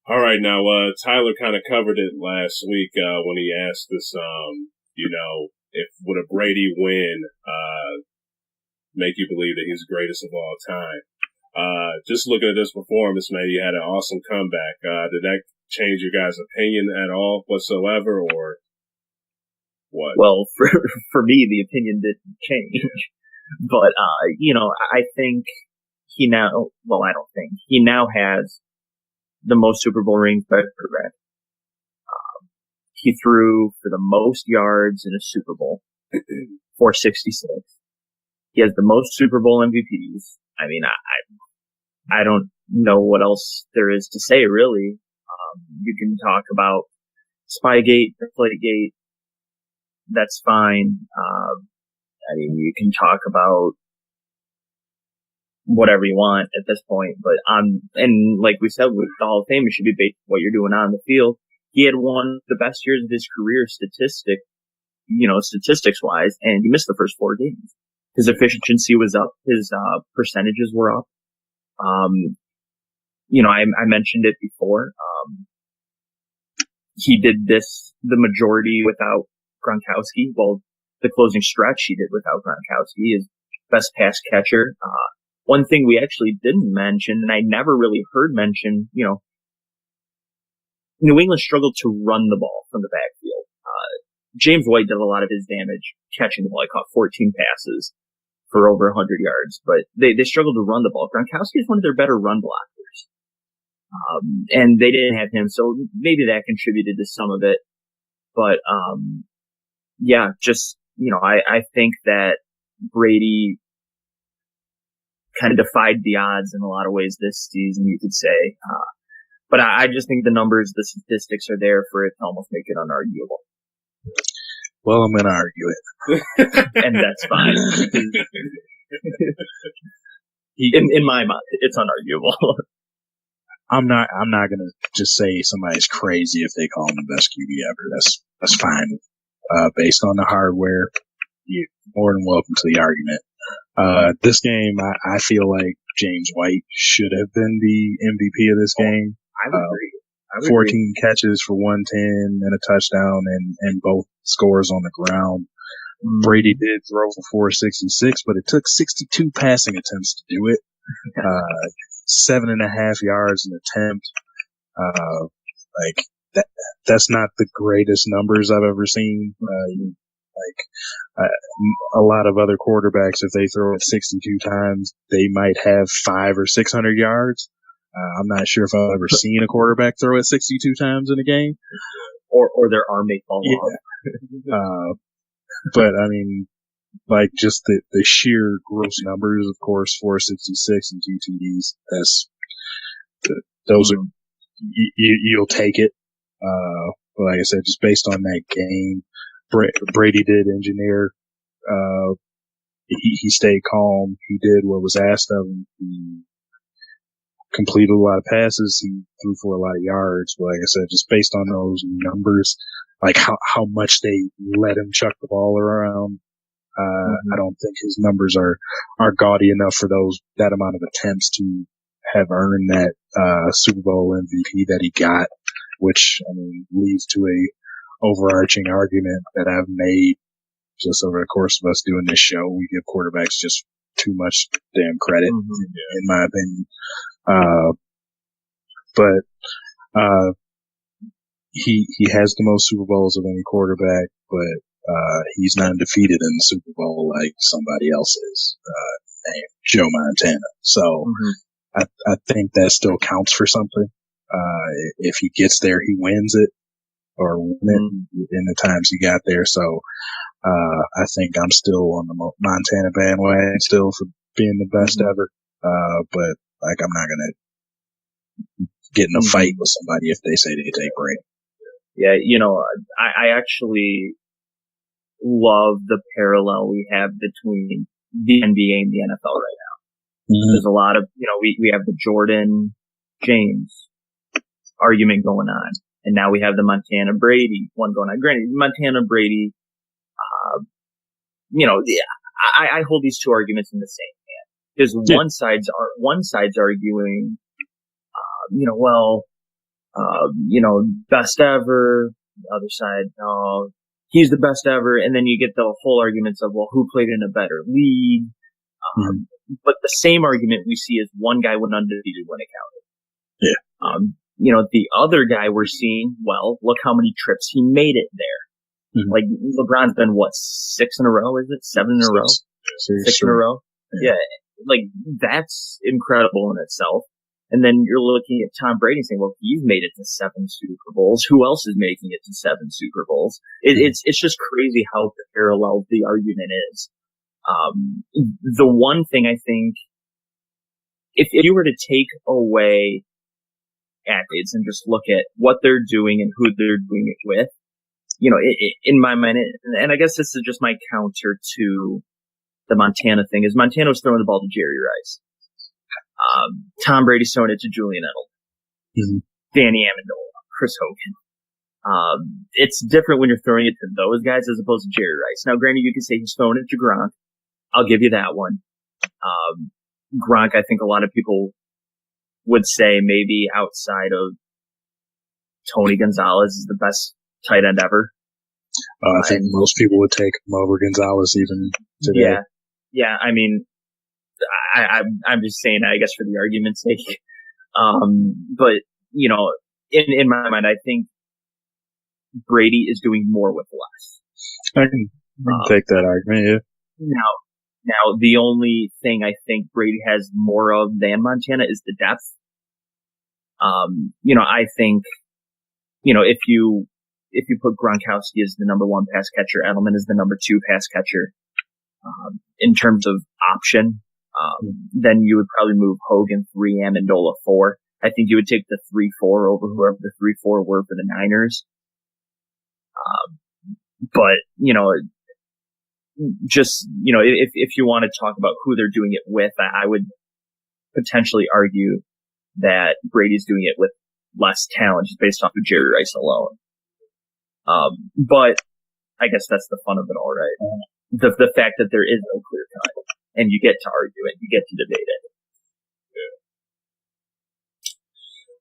All right, now Tyler kind of covered it last week when he asked us, if would a Brady win make you believe that he's the greatest of all time? Just looking at this performance, man, you had an awesome comeback. Did that change your guys' opinion at all whatsoever, or what? Well, for me, the opinion didn't change. But, I think he now, well, I don't think, he now has the most Super Bowl rings by a quarterback. He threw for the most yards in a Super Bowl, 466. He has the most Super Bowl MVPs. I mean, I don't know what else there is to say, really. You can talk about Spygate, Deflategate. That's fine. I mean, you can talk about whatever you want at this point, but and like we said, with the Hall of Fame, it should be based on what you're doing on the field. He had one of the best years of his career statistics wise, and he missed the first 4 games. His efficiency was up. His, percentages were up. I mentioned it before. He did this the majority without Gronkowski. Well, the closing stretch he did without Gronkowski, his best pass catcher. One thing we actually didn't mention, and I never really heard mention, New England struggled to run the ball from the backfield. James White did a lot of his damage catching the ball. He caught 14 passes for over 100 yards, but they struggled to run the ball. Gronkowski is one of their better run blockers. And they didn't have him, so maybe that contributed to some of it. But, I think that Brady kind of defied the odds in a lot of ways this season, you could say. But I just think the numbers, the statistics are there for it to almost make it unarguable. Well, I'm going to argue it. And that's fine. In my mind, it's unarguable. I'm not going to just say somebody's crazy if they call him the best QB ever. That's fine. Based on the hardware, you're more than welcome to the argument. This game, I feel like James White should have been the MVP of this game. I would agree. 14 catches for 110 and a touchdown and both scores on the ground. Brady did throw for 466, but it took 62 passing attempts to do it. 7.5 yards an attempt. That's not the greatest numbers I've ever seen. A lot of other quarterbacks, if they throw it 62 times, they might have 500 or 600 yards. I'm not sure if I've ever seen a quarterback throw it 62 times in a game. Or their arm may fall off. But I mean, just the sheer gross numbers, of course, 466 and 2 TDs. Those are, you'll take it. But like I said, just based on that game, Brady did engineer. He stayed calm. He did what was asked of him. He completed a lot of passes. He threw for a lot of yards. But like I said, just based on those numbers, like how much they let him chuck the ball around, I don't think his numbers are gaudy enough for that amount of attempts to have earned that Super Bowl MVP that he got, which leads to a overarching argument that I've made just over the course of us doing this show. We give quarterbacks just too much damn credit, in my opinion. But he has the most Super Bowls of any quarterback, but he's not defeated in the Super Bowl like somebody else is, named Joe Montana. So I think that still counts for something. If he gets there, he wins it, or win it in the times he got there. So I think I'm still on the Montana bandwagon still for being the best ever. But I'm not gonna get in a fight with somebody if they say they take Brady. Yeah, I actually love the parallel we have between the NBA and the NFL right now. Mm-hmm. There's a lot of, we have the Jordan James argument going on, and now we have the Montana Brady one going on. Granted, Montana Brady, I hold these two arguments in the same hand. Because one side's arguing, best ever. The other side, he's the best ever. And then you get the whole arguments of, well, who played in a better league? But the same argument we see is one guy went undefeated when it counted. Yeah. The other guy we're seeing, well, look how many trips he made it there. Mm-hmm. Like LeBron's been 6 in a row? Is it 7 in a row? 6 in a row? Yeah. Like that's incredible in itself. And then you're looking at Tom Brady saying, well, he's made it to 7 Super Bowls. Who else is making it to 7 Super Bowls? It's just crazy how parallel the argument is. The one thing I think, if you were to take away athletes and just look at what they're doing and who they're doing it with, in my mind, and I guess this is just my counter to the Montana thing, is Montana was throwing the ball to Jerry Rice. Tom Brady's throwing it to Julian Edelman, Danny Amendola, Chris Hogan. It's different when you're throwing it to those guys as opposed to Jerry Rice. Now, granted, you can say he's throwing it to Gronk. I'll give you that one. Gronk, I think a lot of people would say maybe outside of Tony Gonzalez is the best tight end ever. I think most people would take him over Gonzalez even today. Yeah. I mean, I'm just saying that, I guess, for the argument's sake. But, in my mind, I think Brady is doing more with less. I can take that argument, yeah. Now, the only thing I think Brady has more of than Montana is the depth. I think, if you put Gronkowski as the number 1 pass catcher, Edelman is the number 2 pass catcher, in terms of option, then you would probably move Hogan 3, Amendola 4. I think you would take the 3-4 over whoever the 3-4 were for the Niners. But, if you want to talk about who they're doing it with, I would potentially argue that Brady's doing it with less talent just based off of Jerry Rice alone. But I guess that's the fun of it all, right? The fact that there is no clear cut, and you get to argue it, you get to debate it. Yeah.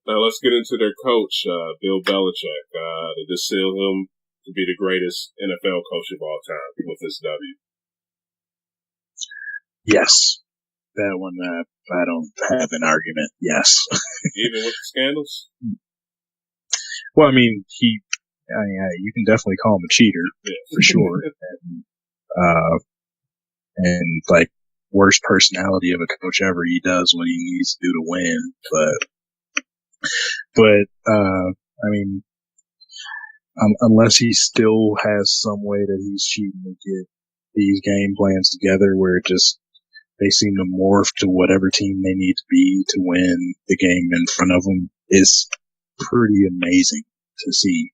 Now let's get into their coach, Bill Belichick. They just seal him to be the greatest NFL coach of all time with this W. Yes. That one, I don't have an argument. Yes. Even with the scandals? Well, I mean, you can definitely call him a cheater, for sure. And like, worst personality of a coach ever. He does what he needs to do to win. But I mean, unless he still has some way that he's cheating to get these game plans together where they seem to morph to whatever team they need to be to win the game in front of them, is pretty amazing to see.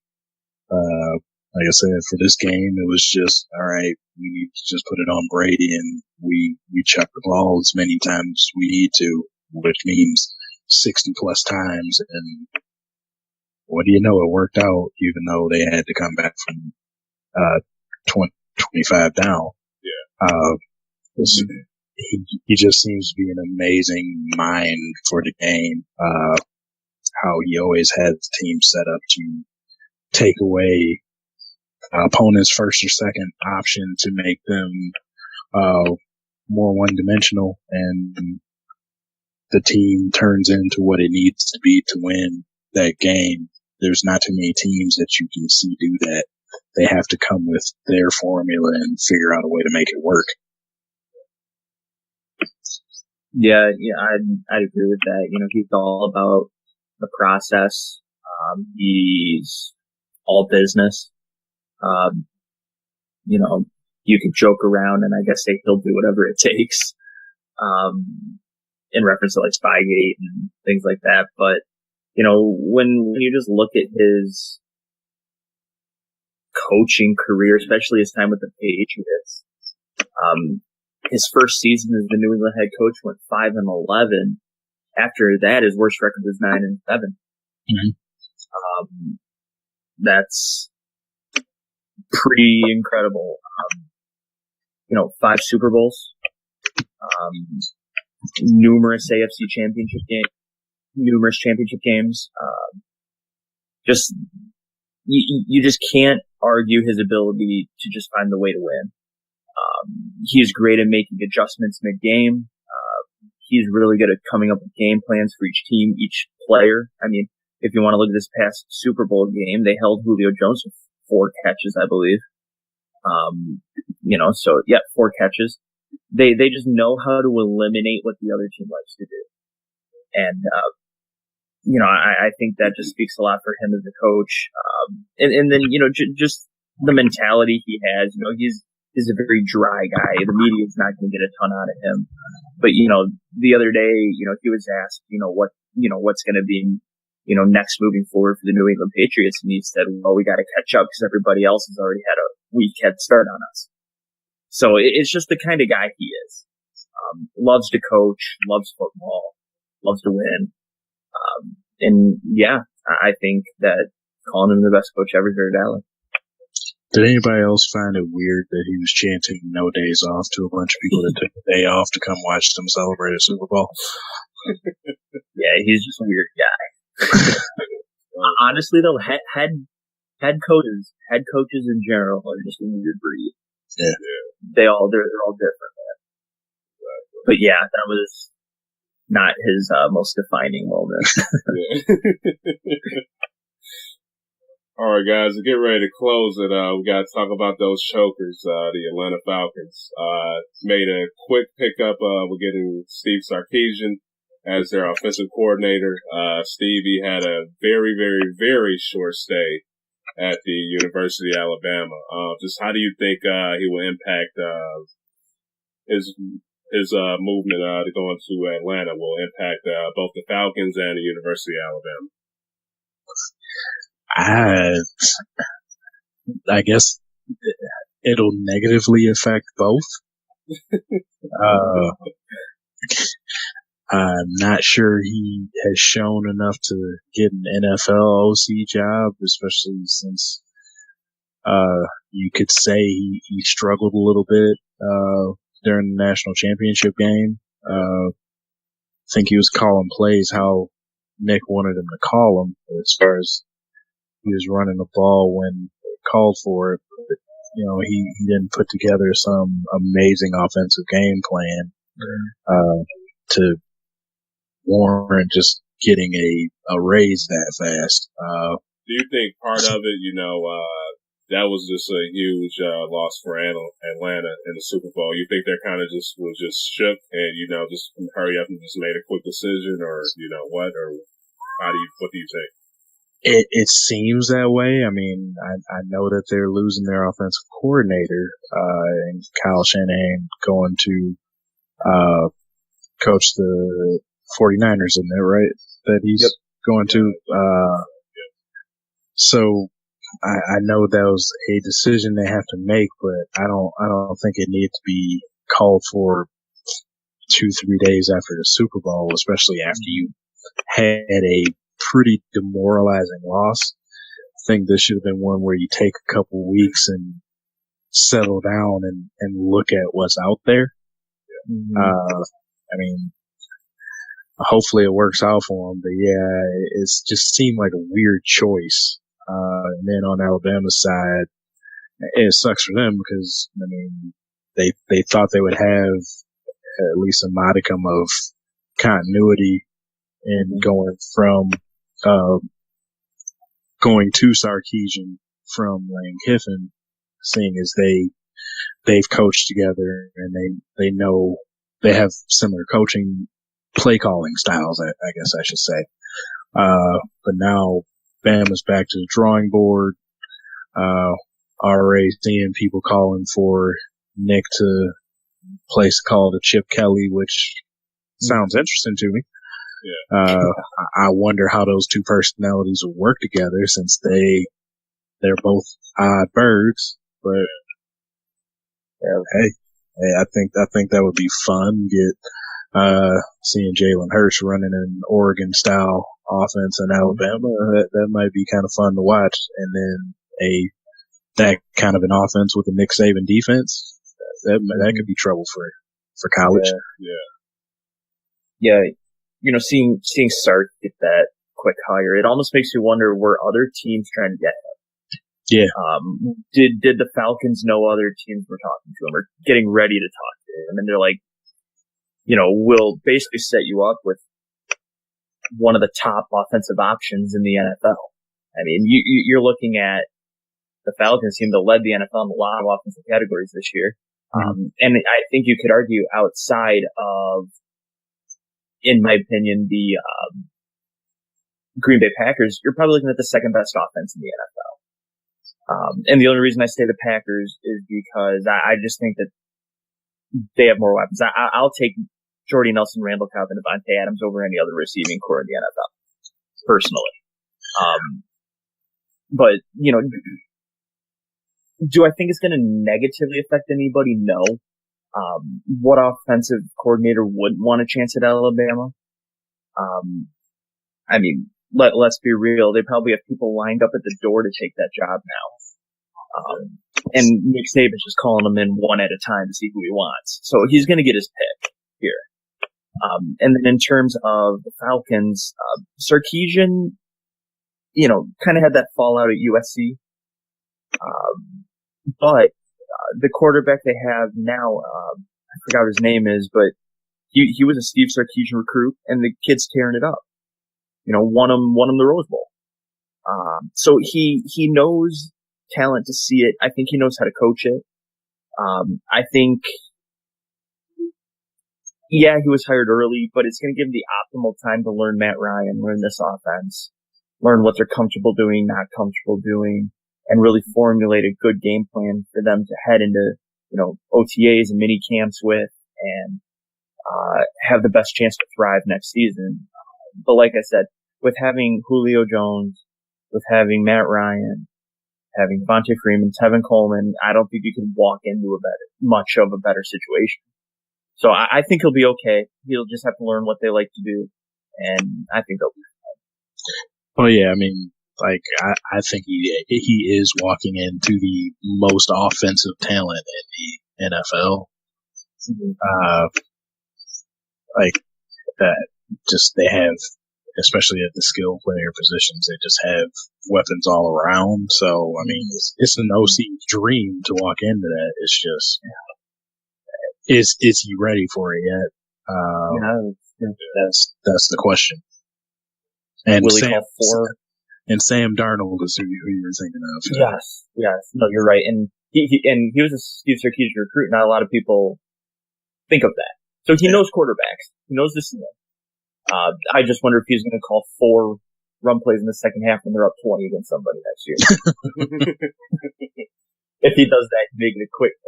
Like I said, for this game, it was just, all right, we need to just put it on Brady, and we chuck the ball as many times as we need to, which means 60 plus times. And what do you know? It worked out, even though they had to come back from 25 down. Yeah. He just seems to be an amazing mind for the game. How he always has the team set up to take away opponent's first or second option to make them more one-dimensional, and the team turns into what it needs to be to win that game. There's not too many teams that you can see do that. They have to come with their formula and figure out a way to make it work. Yeah, I'd agree with that. He's all about the process. He's all business. You can joke around and I guess say he'll do whatever it takes. in reference to like Spygate and things like that. But, you know, when you just look at his coaching career, especially his time with the Patriots, his first season as the New England head coach went 5-11. After that, his worst record was 9-7. That's pretty incredible. You know, 5 Super Bowls, numerous AFC championship games. Just you just can't argue his ability to just find the way to win. He's great at making adjustments mid-game. He's really good at coming up with game plans for each team, each player. I mean, if you want to look at this past Super Bowl game, they held Julio Jones to 4 catches, I believe. You know, so yeah, 4 catches. They just know how to eliminate what the other team likes to do. And, you know, I think that just speaks a lot for him as a coach. And then, you know, just the mentality he has, you know, he's a very dry guy. The media is not going to get a ton out of him. But, you know, the other day, you know, he was asked, what's going to be, you know, next moving forward for the New England Patriots. And he said, well, we got to catch up because everybody else has already had a weak head start on us. So it's just the kind of guy he is. Loves to coach, loves football, loves to win. And yeah, I think that calling him the best coach ever here at Dallas. Did anybody else find it weird that he was chanting no days off to a bunch of people that took a day off to come watch them celebrate a Super Bowl? Yeah, he's just a weird guy. Honestly, though, head coaches in general are just a weird breed. Yeah. They're all different, man. But yeah, that was not his most defining moment. All right, guys, to get ready to close it, we got to talk about those chokers, the Atlanta Falcons. Made a quick pickup, we're getting Steve Sarkisian as their offensive coordinator. Stevie had a very, very, very short stay at the University of Alabama. Just how do you think he will impact his movement to go into Atlanta will impact both the Falcons and the University of Alabama? I guess it'll negatively affect both. I'm not sure he has shown enough to get an NFL OC job, especially since you could say he struggled a little bit during the national championship game. I think he was calling plays how Nick wanted him to call them, as far as he was running the ball when called for it. But, you know, he didn't put together some amazing offensive game plan to warrant just getting a raise that fast. Do you think part of it, you know, that was just a huge loss for Atlanta in the Super Bowl? You think they're kind of was just shook and, you know, just hurry up and just made a quick decision, or, you know, what do you think? It seems that way. I mean, I know that they're losing their offensive coordinator, and Kyle Shanahan going to, coach the 49ers, isn't that right? That he's going to, so I know that was a decision they have to make, but I don't think it needs to be called for 2-3 days after the Super Bowl, especially after you had a pretty demoralizing loss. I think this should have been one where you take a couple weeks and settle down and look at what's out there. Mm-hmm. I mean, hopefully it works out for them, but yeah, it's just seemed like a weird choice. And then on Alabama's side, it sucks for them because, I mean, they thought they would have at least a modicum of continuity in going from, going to Sarkisian from Lane Kiffin, seeing as they've coached together and they know they have similar coaching, play calling styles, I guess I should say. But now Bama's back to the drawing board. Already seeing people calling for Nick to place a call to Chip Kelly, which sounds interesting to me. Yeah. I wonder how those two personalities will work together since they're both odd birds. But hey, I think that would be fun. Get seeing Jalen Hurts running an Oregon style offense in Alabama. That might be kind of fun to watch. And then that kind of an offense with a Nick Saban defense, that could be trouble for college. Yeah. Seeing Sark get that quick hire, it almost makes you wonder, were other teams trying to get him? Yeah. Did the Falcons know other teams were talking to him or getting ready to talk to him? And they're like, we'll basically set you up with one of the top offensive options in the NFL. I mean, you're looking at the Falcons team that led the NFL in a lot of offensive categories this year. And I think you could argue outside of, in my opinion, the Green Bay Packers, you're probably looking at the second best offense in the NFL. And the only reason I say the Packers is because I just think that they have more weapons. I'll take Jordy Nelson, Randall Cobb, and Devontae Adams over any other receiving core in the NFL, personally. But, do I think it's going to negatively affect anybody? No. What offensive coordinator wouldn't want a chance at Alabama? I mean, let's be real. They probably have people lined up at the door to take that job now. And Nick Saban's just calling them in one at a time to see who he wants. So he's going to get his pick here. And then in terms of the Falcons, Sarkisian, kind of had that fallout at USC. But the quarterback they have now, I forgot what his name is, but he was a Steve Sarkisian recruit, and the kid's tearing it up. Won him the Rose Bowl. So he knows talent to see it. I think he knows how to coach it. I think, he was hired early, but it's going to give him the optimal time to learn Matt Ryan, learn this offense, learn what they're comfortable doing, not comfortable doing, and really formulate a good game plan for them to head into, OTAs and mini camps with, and have the best chance to thrive next season. But like I said, with having Julio Jones, with having Matt Ryan, having Devontae Freeman, Tevin Coleman, I don't think you can walk into much of a better situation. So I think he'll be okay. He'll just have to learn what they like to do, and I think they'll be fine. Oh yeah, I mean, I think he is walking into the most offensive talent in the NFL. That just they have, especially at the skill player positions, they just have weapons all around. So I mean, it's an OC's dream to walk into that. It's just, is he ready for it yet? That's the question. And Sam Darnold is who you're thinking of. Yes. No, you're right. And he was a Steve Sarkisian recruit. Not a lot of people think of that. So he knows quarterbacks. He knows the scheme. I just wonder if he's going to call 4 run plays in the second half when they're up 20 against somebody next year. If he does that, make it a quick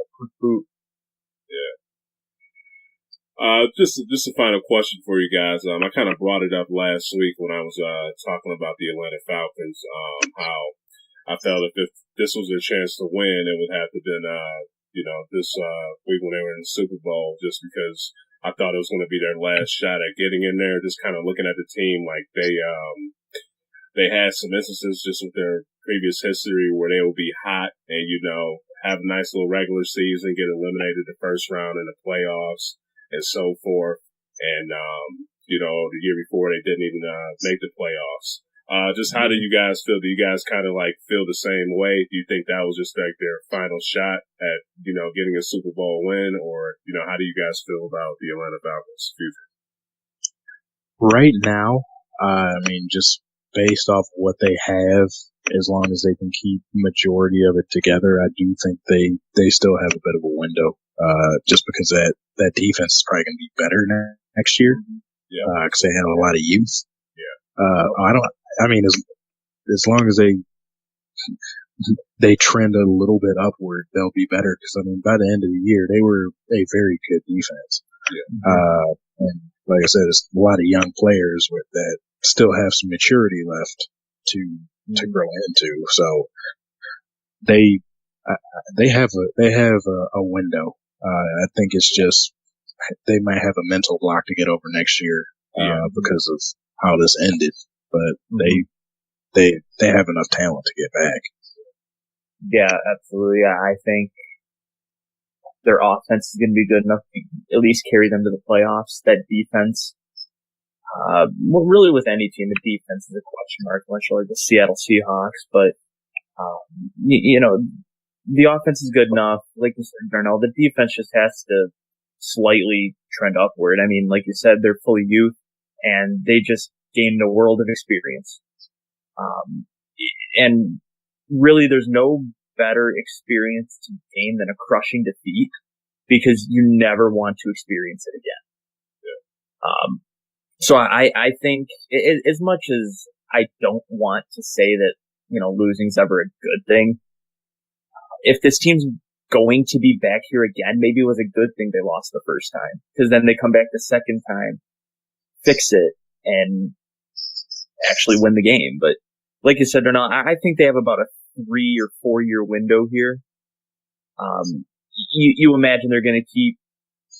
boot. Yeah. Just a final question for you guys. I kind of brought it up last week when I was talking about the Atlanta Falcons. How I felt if this was their chance to win, it would have to been this week when they were in the Super Bowl, just because I thought it was going to be their last shot at getting in there. Just kind of looking at the team, like they had some instances just with their previous history where they would be hot and have a nice little regular season, get eliminated the first round in the playoffs, and so forth. And, the year before they didn't even make the playoffs. Just how do you guys feel? Do you guys kind of feel the same way? Do you think that was just their final shot at, getting a Super Bowl win? Or, how do you guys feel about the Atlanta Falcons' future? Right now, just based off what they have, as long as they can keep majority of it together, I do think they still have a bit of a window. Just because that defense is probably going to be better next year. Yeah. Cause they have a lot of youth. Yeah. As long as they trend a little bit upward, they'll be better. Cause by the end of the year, they were a very good defense. Yeah. And like I said, it's a lot of young players that still have some maturity left to grow into. So they have a window. I think it's just they might have a mental block to get over next year because of how this ended, but they have enough talent to get back. Yeah, absolutely. I think their offense is going to be good enough to at least carry them to the playoffs. That defense, really with any team, the defense is a question mark, much like the Seattle Seahawks. But the offense is good enough. Like you said, Darnell, the defense just has to slightly trend upward. I mean, like you said, they're full of youth, and they just gained a world of experience. And really, there's no better experience to gain than a crushing defeat, because you never want to experience it again. So I think, as much as I don't want to say that, losing's ever a good thing, if this team's going to be back here again, maybe it was a good thing they lost the first time, because then they come back the second time, fix it, and actually win the game. But like you said, or not, I think they have about a 3 or 4 year window here. You imagine they're going to keep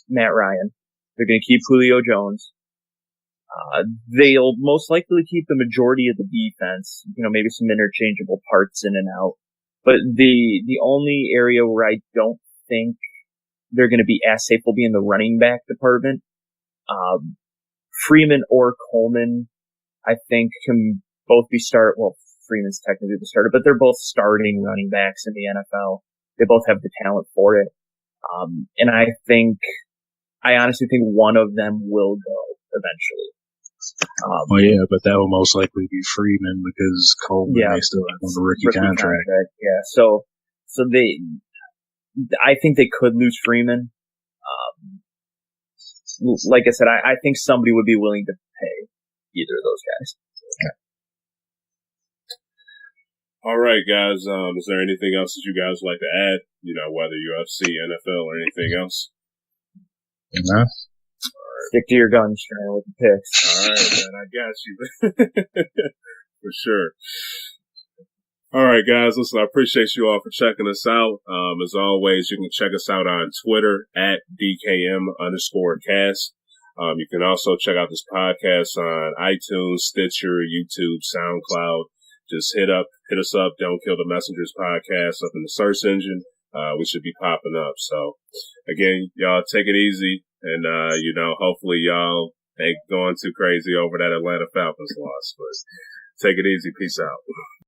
Matt Ryan. They're going to keep Julio Jones. They'll most likely keep the majority of the defense, maybe some interchangeable parts in and out. But the only area where I don't think they're going to be as safe will be in the running back department. Freeman or Coleman, I think, can both be Freeman's technically the starter, but they're both starting running backs in the NFL. They both have the talent for it. And I honestly think one of them will go eventually. But that will most likely be Freeman, because Coleman may still have on the rookie contract. Yeah, so I think they could lose Freeman. Like I said, I think somebody would be willing to pay either of those guys. All right, guys. Is there anything else that you guys would like to add? Whether UFC, NFL, or anything else? No. Stick to your guns, Trent, with the picks. All right, man. I got you. For sure. All right, guys. Listen, I appreciate you all for checking us out. As always, you can check us out on Twitter at DKM_cast. You can also check out this podcast on iTunes, Stitcher, YouTube, SoundCloud. Just hit us up. Don't Kill the Messengers podcast up in the search engine. We should be popping up. So again, y'all take it easy, and hopefully y'all ain't going too crazy over that Atlanta Falcons loss. But take it easy. Peace out.